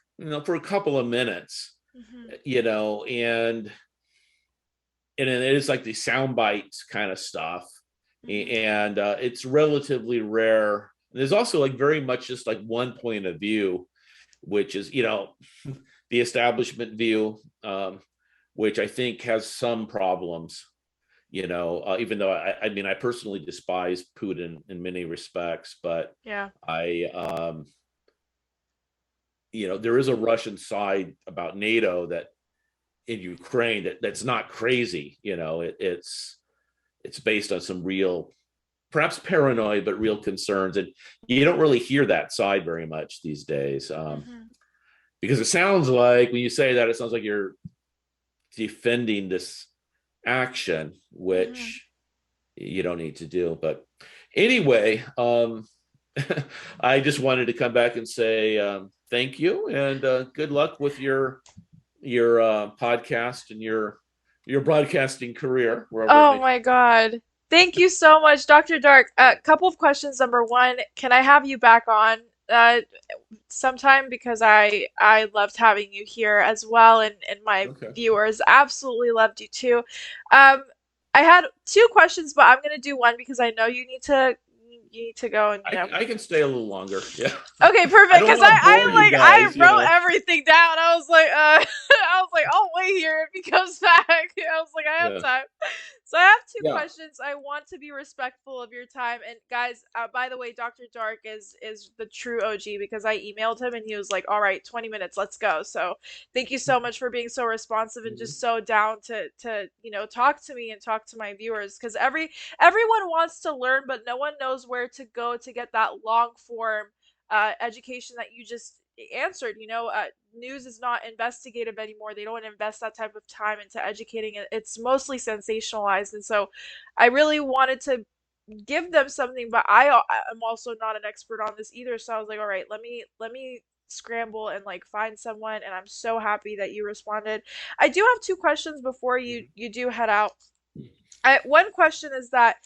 for a couple of minutes. Hmm. And it is like the sound bites kind of stuff, Hmm. and it's relatively rare. There's also like very much just like one point of view, which is the establishment view, which I think has some problems. Even though I mean I personally despise Putin in many respects, but Yeah. I there is a Russian side about NATO that in Ukraine that's not crazy. It's based on some real, perhaps paranoid, but real concerns, and you don't really hear that side very much these days, Hmm. because it sounds like when you say that, it sounds like you're defending this action, Hmm. which you don't need to do. But anyway, I just wanted to come back and say thank you, and good luck with your podcast and your broadcasting career wherever it Oh may. my God. Thank you so much, Dr. Dark. A couple of questions. Number one, can I have you back on sometime, because I loved having you here as well, and my Okay. viewers absolutely loved you too. Um, I had two questions, but I'm gonna do one because I know you need to go and I can stay a little longer. Yeah. Okay, I perfect. don't Because want to bore you I guys. wrote everything down. I was like, I was like, I'll wait here if he comes back. I was like, I have Yeah. time. So I have two Yeah. questions. I want to be respectful of your time. And guys, by the way, Dr. Dark is the true OG, because I emailed him and he was like, "All right, 20 minutes, let's go." So thank you so much for being so responsive and Mhm. just so down to talk to me and talk to my viewers, because everyone wants to learn, but no one knows where to go to get that long form education that you just answered. News is not investigative anymore. They don't invest that type of time into educating it. It's mostly sensationalized. And so I really wanted to give them something, but I'm also not an expert on this either. So I was like, all right, let me scramble and like find someone, and I'm so happy that you responded. I do have two questions before you do head out. One question is that,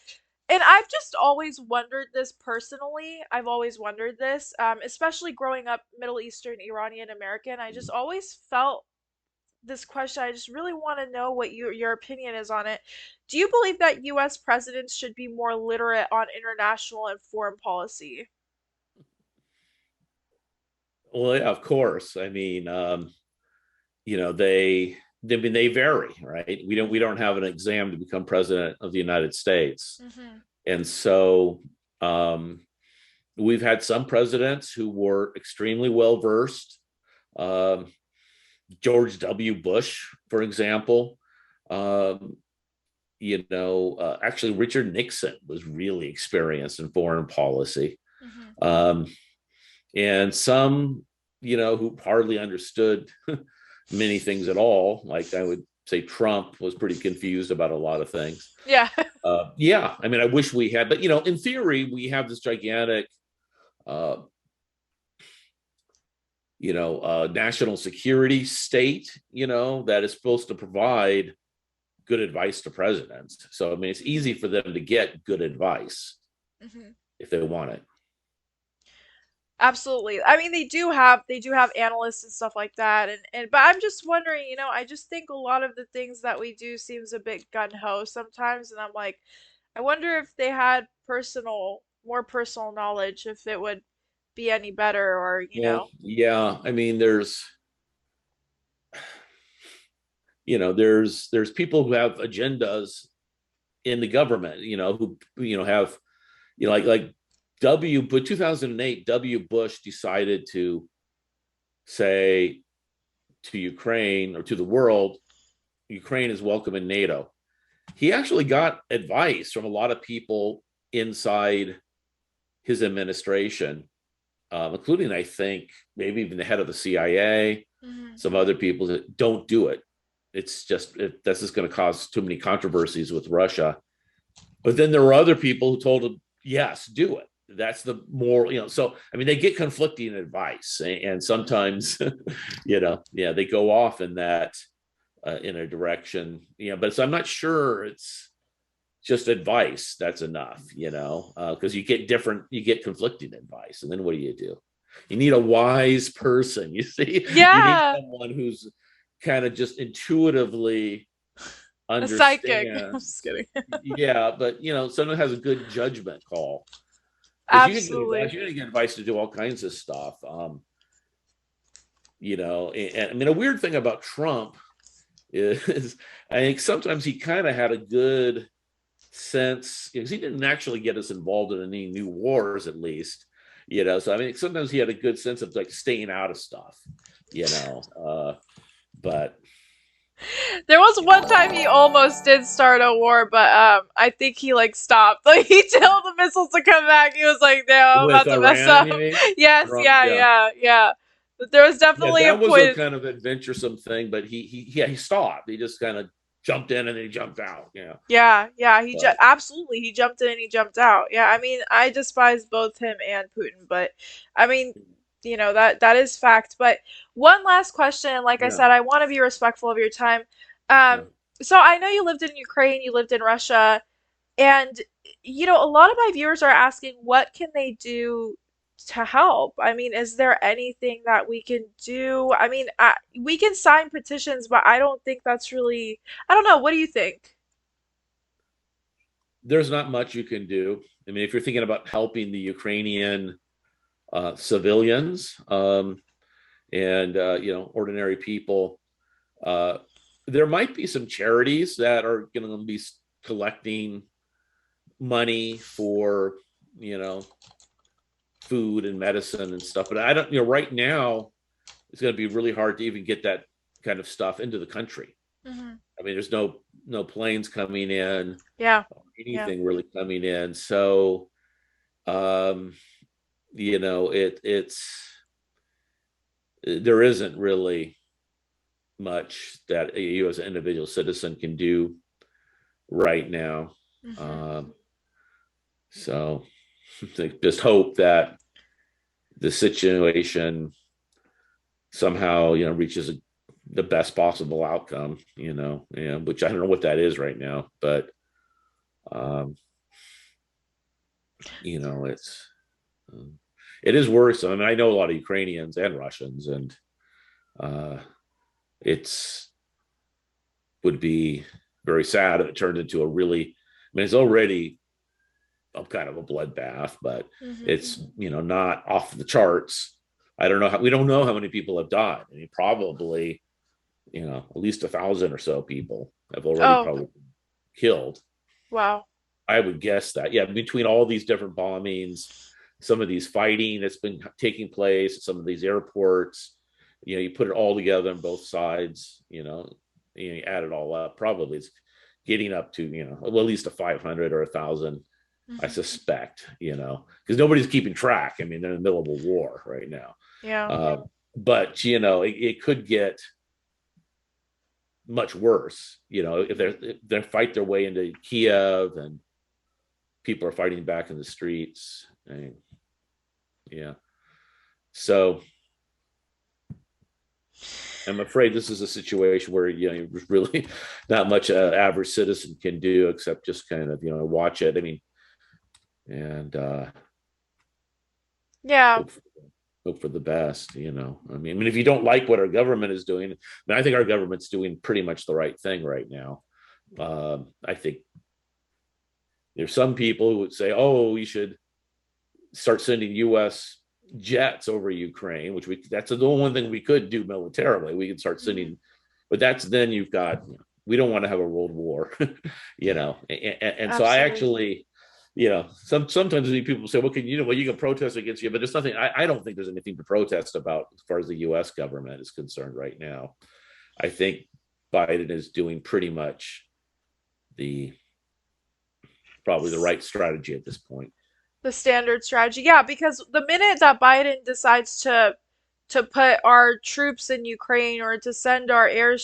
and I've just always wondered this personally. I've always wondered this, especially growing up Middle Eastern, Iranian American. I just always felt this question. I just really want to know what your opinion is on it. Do you believe that U.S. presidents should be more literate on international and foreign policy? Well, yeah, of course. I mean, they vary, right? We don't have an exam to become president of the United States, Mm-hmm. and so um, we've had some presidents who were extremely well versed. Um, George W. Bush, for example. Um, actually, Richard Nixon was really experienced in foreign policy. Mm-hmm. Um, and some, who hardly understood many things at all, like I would say Trump was pretty confused about a lot of things. Yeah. Yeah, I mean, I wish we had, but in theory, we have this gigantic, uh, national security state, that is supposed to provide good advice to presidents. So, I mean, it's easy for them to get good advice Mm-hmm. if they want it. Absolutely. I mean, they do have analysts and stuff like that, and but I'm just wondering, I just think a lot of the things that we do seems a bit gun ho sometimes, and I'm like, I wonder if they had more personal knowledge, if it would be any better, or Well, yeah, I mean, there's people who have agendas in the government, who have like but 2008 W. Bush decided to say to Ukraine or to the world, Ukraine is welcome in NATO. He actually got advice from a lot of people inside his administration, including, I think, maybe even the head of the CIA, Mhm. some other people that don't do it. It's just, that's just going to cause too many controversies with Russia. But then there were other people who told him, yes, do it. That's the moral, So, I mean, they get conflicting advice, and sometimes, yeah, they go off in that, in a direction, but so I'm not sure it's just advice that's enough, because you get conflicting advice, and then what do? You need a wise person. You see, you need Yeah, someone who's kind of just intuitively a psychic. I'm just understands. kidding. Yeah, but someone has a good judgment call, because Absolutely. you can get advice to do all kinds of stuff. And I mean, a weird thing about Trump is I think sometimes he kind of had a good sense, because he didn't actually get us involved in any new wars, at least. So I mean, sometimes he had a good sense of like staying out of stuff, but There was one time he almost did start a war, but I think he like stopped. Like he told the missiles to come back. He was like, "No, I'm with about to mess Iran, up." you mean? Yes, Trump, yeah, yeah. yeah, yeah. But there was Yeah, definitely a that was a point. kind of adventuresome thing, but he stopped. He just kind of jumped in and then he jumped out. Yeah, yeah, But absolutely he jumped in and he jumped out. Yeah, I mean, I despise both him and Putin, but I mean, that is fact. But one last question, and like I yeah, said, I want to be respectful of your time. yeah. So I know you lived in Ukraine, you lived in Russia, and a lot of my viewers are asking what can they do to help? I mean, is there anything that we can do? I mean, we can sign petitions, but I don't think that's really, I don't know. What do you think? There's not much you can do. I mean, if you're thinking about helping the Ukrainian civilians, and ordinary people, uh, there might be some charities that are going to be collecting money for you know food and medicine and stuff. But I don't, right now it's going to be really hard to even get that kind of stuff into the country. Hmm. I mean, there's no planes coming in, Yeah, yeah. anything really coming in. So, um, it's there isn't really much that you as an individual citizen can do right now. Hmm. Um, so just hope that the situation somehow reaches the best possible outcome, which I don't know what that is right now, but um, it's it is worrisome. I mean, I know a lot of Ukrainians and Russians, and uh, it's would be very sad if it turned into a really. I mean, it's already kind of a bloodbath, but Hmm. it's not off the charts. I don't know how we don't know how many people have died. I mean, probably at least 1,000 or so people have already Oh, probably been killed. wow. I would guess that. Yeah, between all these different bombings, some of these fighting that's been taking place, some of these airports, you put it all together on both sides, you add it all up, probably it's getting up to, well, at least a 500 or 1,000, I Hmm. suspect, because nobody's keeping track. I mean, they're in the middle of a war right now. Yeah. Uh, but, it could get much worse, if they fight their way into Kiev and people are fighting back in the streets. I mean, yeah. So I'm afraid this is a situation where there's really not much an average citizen can do except just kind of watch it. I mean, and Yeah. hope hope for the best. I mean, if you don't like what our government is doing, I think our government's doing pretty much the right thing right now. I think there's some people who would say, "Oh, we should start sending U.S. jets over Ukraine," which that's the one thing we could do militarily. We could start Hmm. sending, but that's then you've got we don't want to have a world war, and so I Absolutely. actually. Sometimes people say, "Well, you can protest against you," but there's nothing. I don't think there's anything to protest about as far as the U.S. government is concerned right now. I think Biden is doing pretty much the probably the right strategy at this point. The standard strategy. Yeah, because the minute that Biden decides to put our troops in Ukraine or to send our air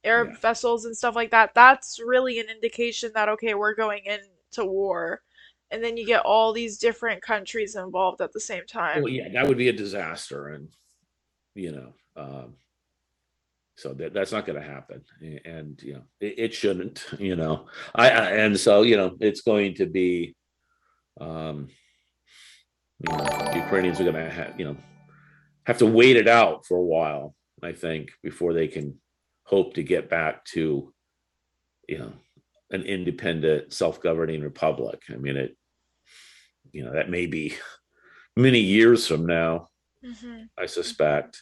Yeah. vessels and stuff like that, that's really an indication that okay, we're going into war. And then you get all these different countries involved at the same time. Well, yeah, that would be a disaster, and you know, so that's not going to happen, and it shouldn't. And so it's going to be, um, the Ukrainians are going to have to wait it out for a while, I think, before they can hope to get back to you know an independent, self-governing republic. I mean, that may be many years from now, Hmm. I suspect,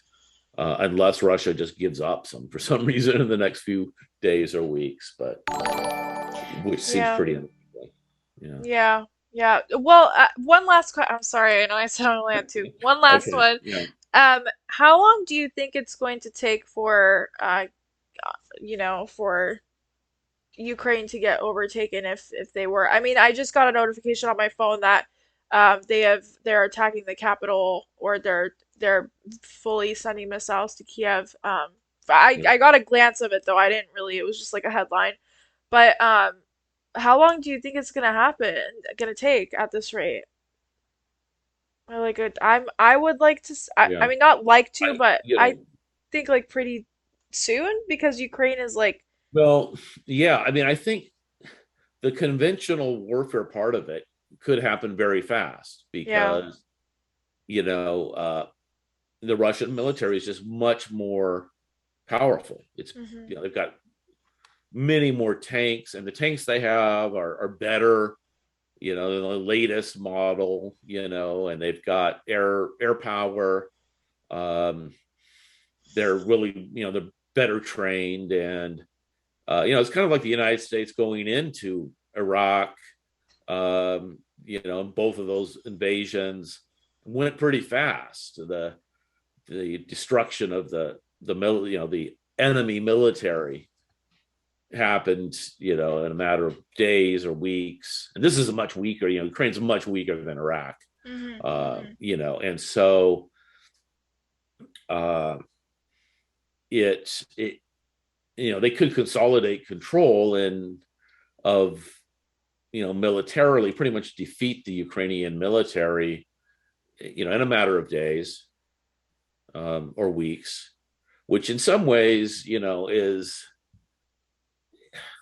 unless Russia just gives up for some reason in the next few days or weeks, but which seems Yeah. pretty unlikely. Yeah. Yeah. Yeah. Well, one last question. I'm sorry. I know I said I only had two. One last Okay. one. Yeah. How long do you think it's going to take for for Ukraine to get overtaken if they were? I mean, I just got a notification on my phone that they're attacking the capital, or they're fully sending missiles to Kiev. I Yeah. I got a glance of it though. I didn't really. It was just like a headline. But how long do you think it's gonna happen? Gonna take at this rate? I would like to. I Yeah. mean, not like to, I, but you I know, think like pretty soon because Ukraine is like, well, yeah. I mean, I think the conventional warfare part of it could happen very fast yeah. because you know uh, the Russian military is just much more powerful. It's Hmm. they've got many more tanks, and the tanks they have are better, than the latest model, and they've got air power. Um, they're really, they're better trained, and it's kind of like the United States going into Iraq. Both of those invasions went pretty fast. The destruction of the enemy military happened, in a matter of days or weeks. And this is a much weaker, Ukraine's much weaker than Iraq. Hmm. Hmm. And so uh, it, they could consolidate control and of, militarily pretty much defeat the Ukrainian military, in a matter of days, or weeks, which in some ways, is,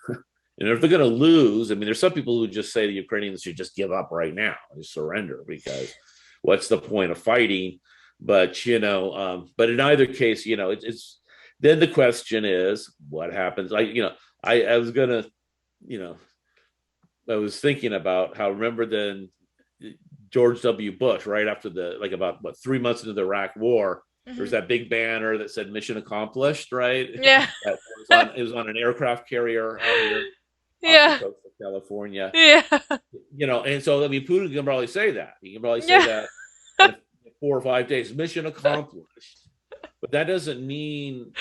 and if they're going to lose, I mean, there's some people who just say the Ukrainians should just give up right now and surrender, because what's the point of fighting? But but in either case, it's then the question is what happens. I was gonna, you know, I was thinking about how, remember then George W. Bush, right after like about 3 months into the Iraq War, there's Hmm. that big banner that said "Mission Accomplished," right? Yeah. That it was on an aircraft carrier out here off the Yeah. coast of California. Yeah. And so I mean, Putin can probably say that. He can probably say Yeah. that in 4 or 5 days, mission accomplished. But that doesn't mean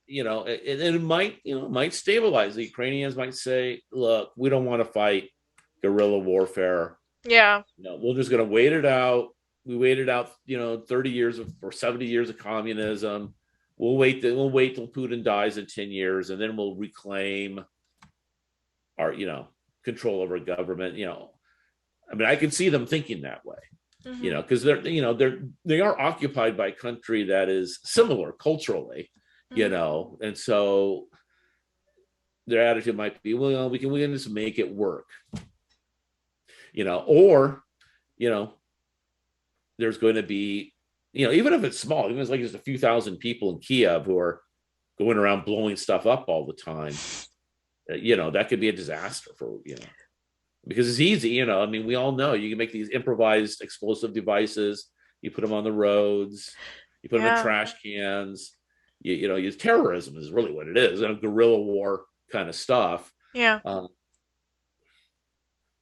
it might stabilize. The Ukrainians might say, "Look, we don't want to fight guerrilla warfare. Yeah. We're just going to wait it out. We waited out, 30 years or 70 years of communism. We'll wait till Putin dies in 10 years, and then we'll reclaim our, control over government." I mean, I can see them thinking that way, Hmm. because they are occupied by a country that is similar culturally, Hmm. and so their attitude might be, well, we can just make it work, or you know there's going to be, even if it's small, even if it's like just a few thousand people in Kiev who are going around blowing stuff up all the time, that could be a disaster for, because it's easy, I mean, we all know you can make these improvised explosive devices, you put them on the roads, you put them in Yeah. trash cans, use terrorism is really what it is, and guerrilla war kind of stuff. Yeah. Um,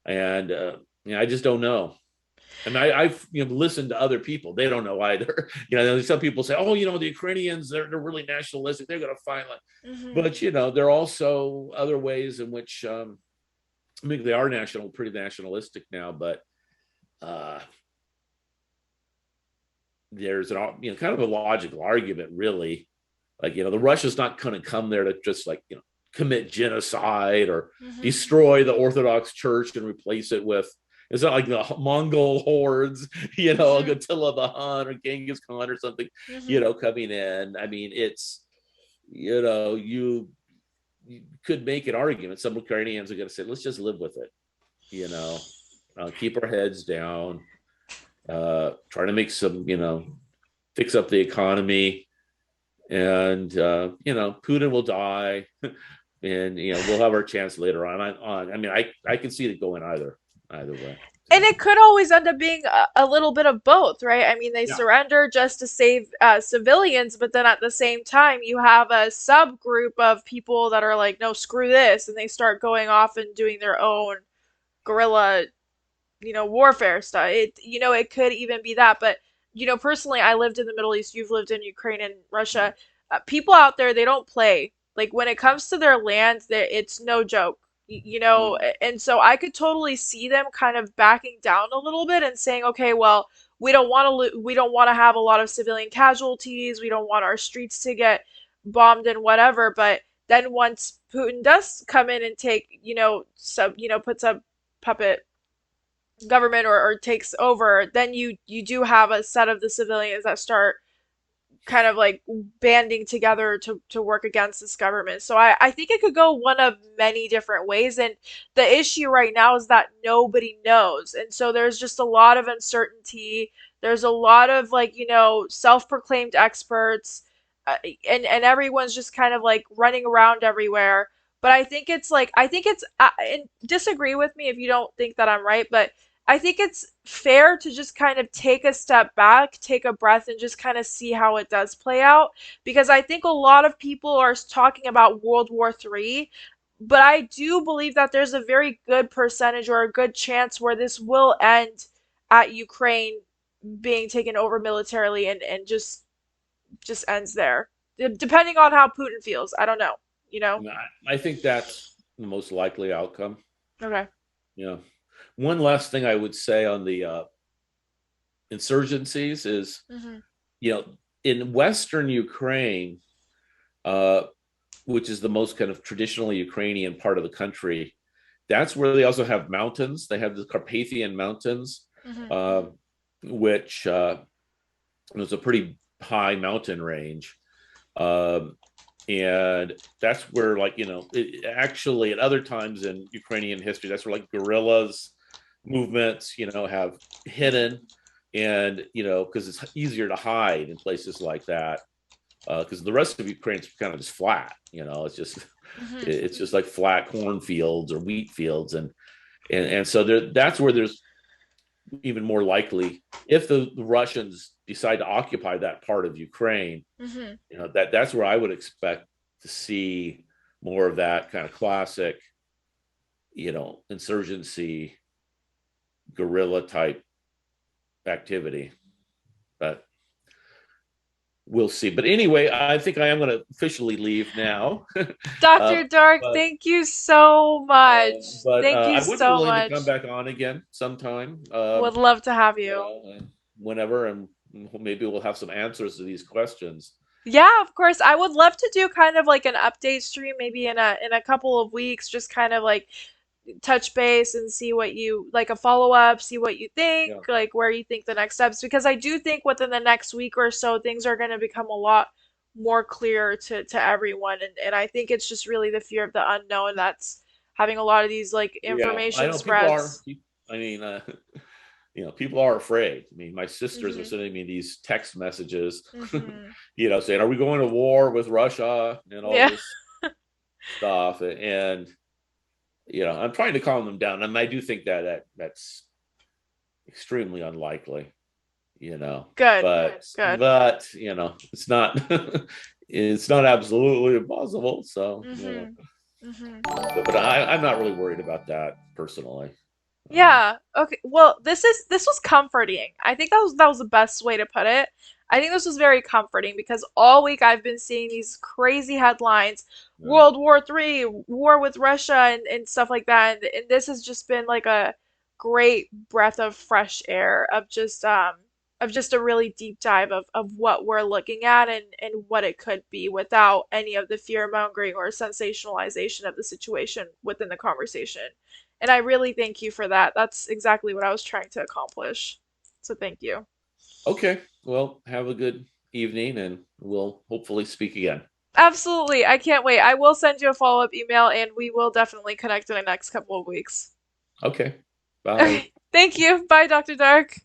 and I just don't know. I mean, I've listened to other people; they don't know either. Some people say, "Oh, the Ukrainians, they're really nationalistic. They're going to fight." Hmm. But there are also other ways in which I mean, they are pretty nationalistic now, but uh, there's an kind of a logical argument, really. Like, the Russia's not going to come there to just like commit genocide or Hmm. destroy the Orthodox Church and replace it with. It's not like the Mongol hordes, Hmm. Attila the Hun or Genghis Khan or something, Hmm. coming in. I mean, it's you could make an argument. Some Ukrainians are going to say, let's just live with it, keep our heads down, try to make some, fix up the economy, and Putin will die, and we'll have our chance later on. I mean, I can see it going either way. And So it could always end up being a little bit of both, right? I mean, they yeah. surrender just to save civilians, but then at the same time, you have a subgroup of people that are like, no, screw this, and they start going off and doing their own guerrilla, warfare stuff. It could even be that. But, personally, I lived in the Middle East. You've lived in Ukraine and Russia. People out there, they don't play. Like when it comes to their land, it's no joke. Mm-hmm. And so I could totally see them kind of backing down a little bit and saying, okay, well, we don't want to have a lot of civilian casualties. We don't want our streets to get bombed and whatever. But then once Putin does come in and take, puts a puppet government, or takes over, then you do have a set of the civilians that start kind of like banding together to work against this government. So I think it could go one of many different ways. And the issue right now is that nobody knows. And so there's just a lot of uncertainty. There's a lot of like, self-proclaimed experts, and everyone's just kind of like running around everywhere. But I think it's, and disagree with me if you don't think that I'm right, but I think it's fair to just kind of take a step back, take a breath, and just kind of see how it does play out. Because I think a lot of people are talking about World War III, but I do believe that there's a very good percentage or a good chance where this will end at Ukraine being taken over militarily, and just ends there. Depending on how Putin feels. I don't know, you know? I think that's the most likely outcome. Okay. Yeah. One last thing I would say on the insurgencies is, Hmm. you know, in Western Ukraine, uh, which is the most kind of traditionally Ukrainian part of the country, that's where they also have mountains. They have the Carpathian Mountains, Hmm. uh, which is a pretty high mountain range. Um, and that's where, like, actually at other times in Ukrainian history, that's where like guerrillas movements, have hidden, and because it's easier to hide in places like that, because the rest of Ukraine is kind of just flat. It's just Hmm. it's just like flat cornfields or wheat fields, and so that's where there's even more likely, if the Russians decide to occupy that part of Ukraine, Hmm. that's where I would expect to see more of that kind of classic, insurgency, guerrilla type activity. But we'll see. But anyway, I think I am going to officially leave now. uh, Dr. Dark, but thank you so much. Thank you I would be so willing to come much. back on again sometime, Would love to have you. whenever, and maybe we'll have some answers to these questions. Yeah, of course. I would love to do kind of like an update stream maybe in a couple of weeks, just kind of like touch base and see what you like, a follow up, see what you think, Yeah. like where you think the next steps, because I do think within the next week or so things are going to become a lot more clear to everyone, and I think it's just really the fear of the unknown that's having a lot of these like Yeah, I information know people are. spreads. I mean, people are afraid. I mean, my sisters are Mhm. sending me these text messages, Mhm. saying, "Are we going to war with Russia?" and all Yeah. this stuff. And I'm trying to calm them down, and I do think that's extremely unlikely. Good. Good. But it's not it's not absolutely impossible. So Mhm. Mhm. but I'm not really worried about that personally. Yeah. Okay. Well, this was comforting. I think that was the best way to put it. I think this was very comforting because all week I've been seeing these crazy headlines, Yeah. World War III, war with Russia and stuff like that. And this has just been like a great breath of fresh air of just a really deep dive of what we're looking at and what it could be without any of the fear mongering or sensationalization of the situation within the conversation. And I really thank you for that. That's exactly what I was trying to accomplish. So thank you. Okay. Well, have a good evening and we'll hopefully speak again. Absolutely. I can't wait. I will send you a follow up email and we will definitely connect in the next couple of weeks. Okay. Bye. Okay. Thank you. Bye, Dr. Dark.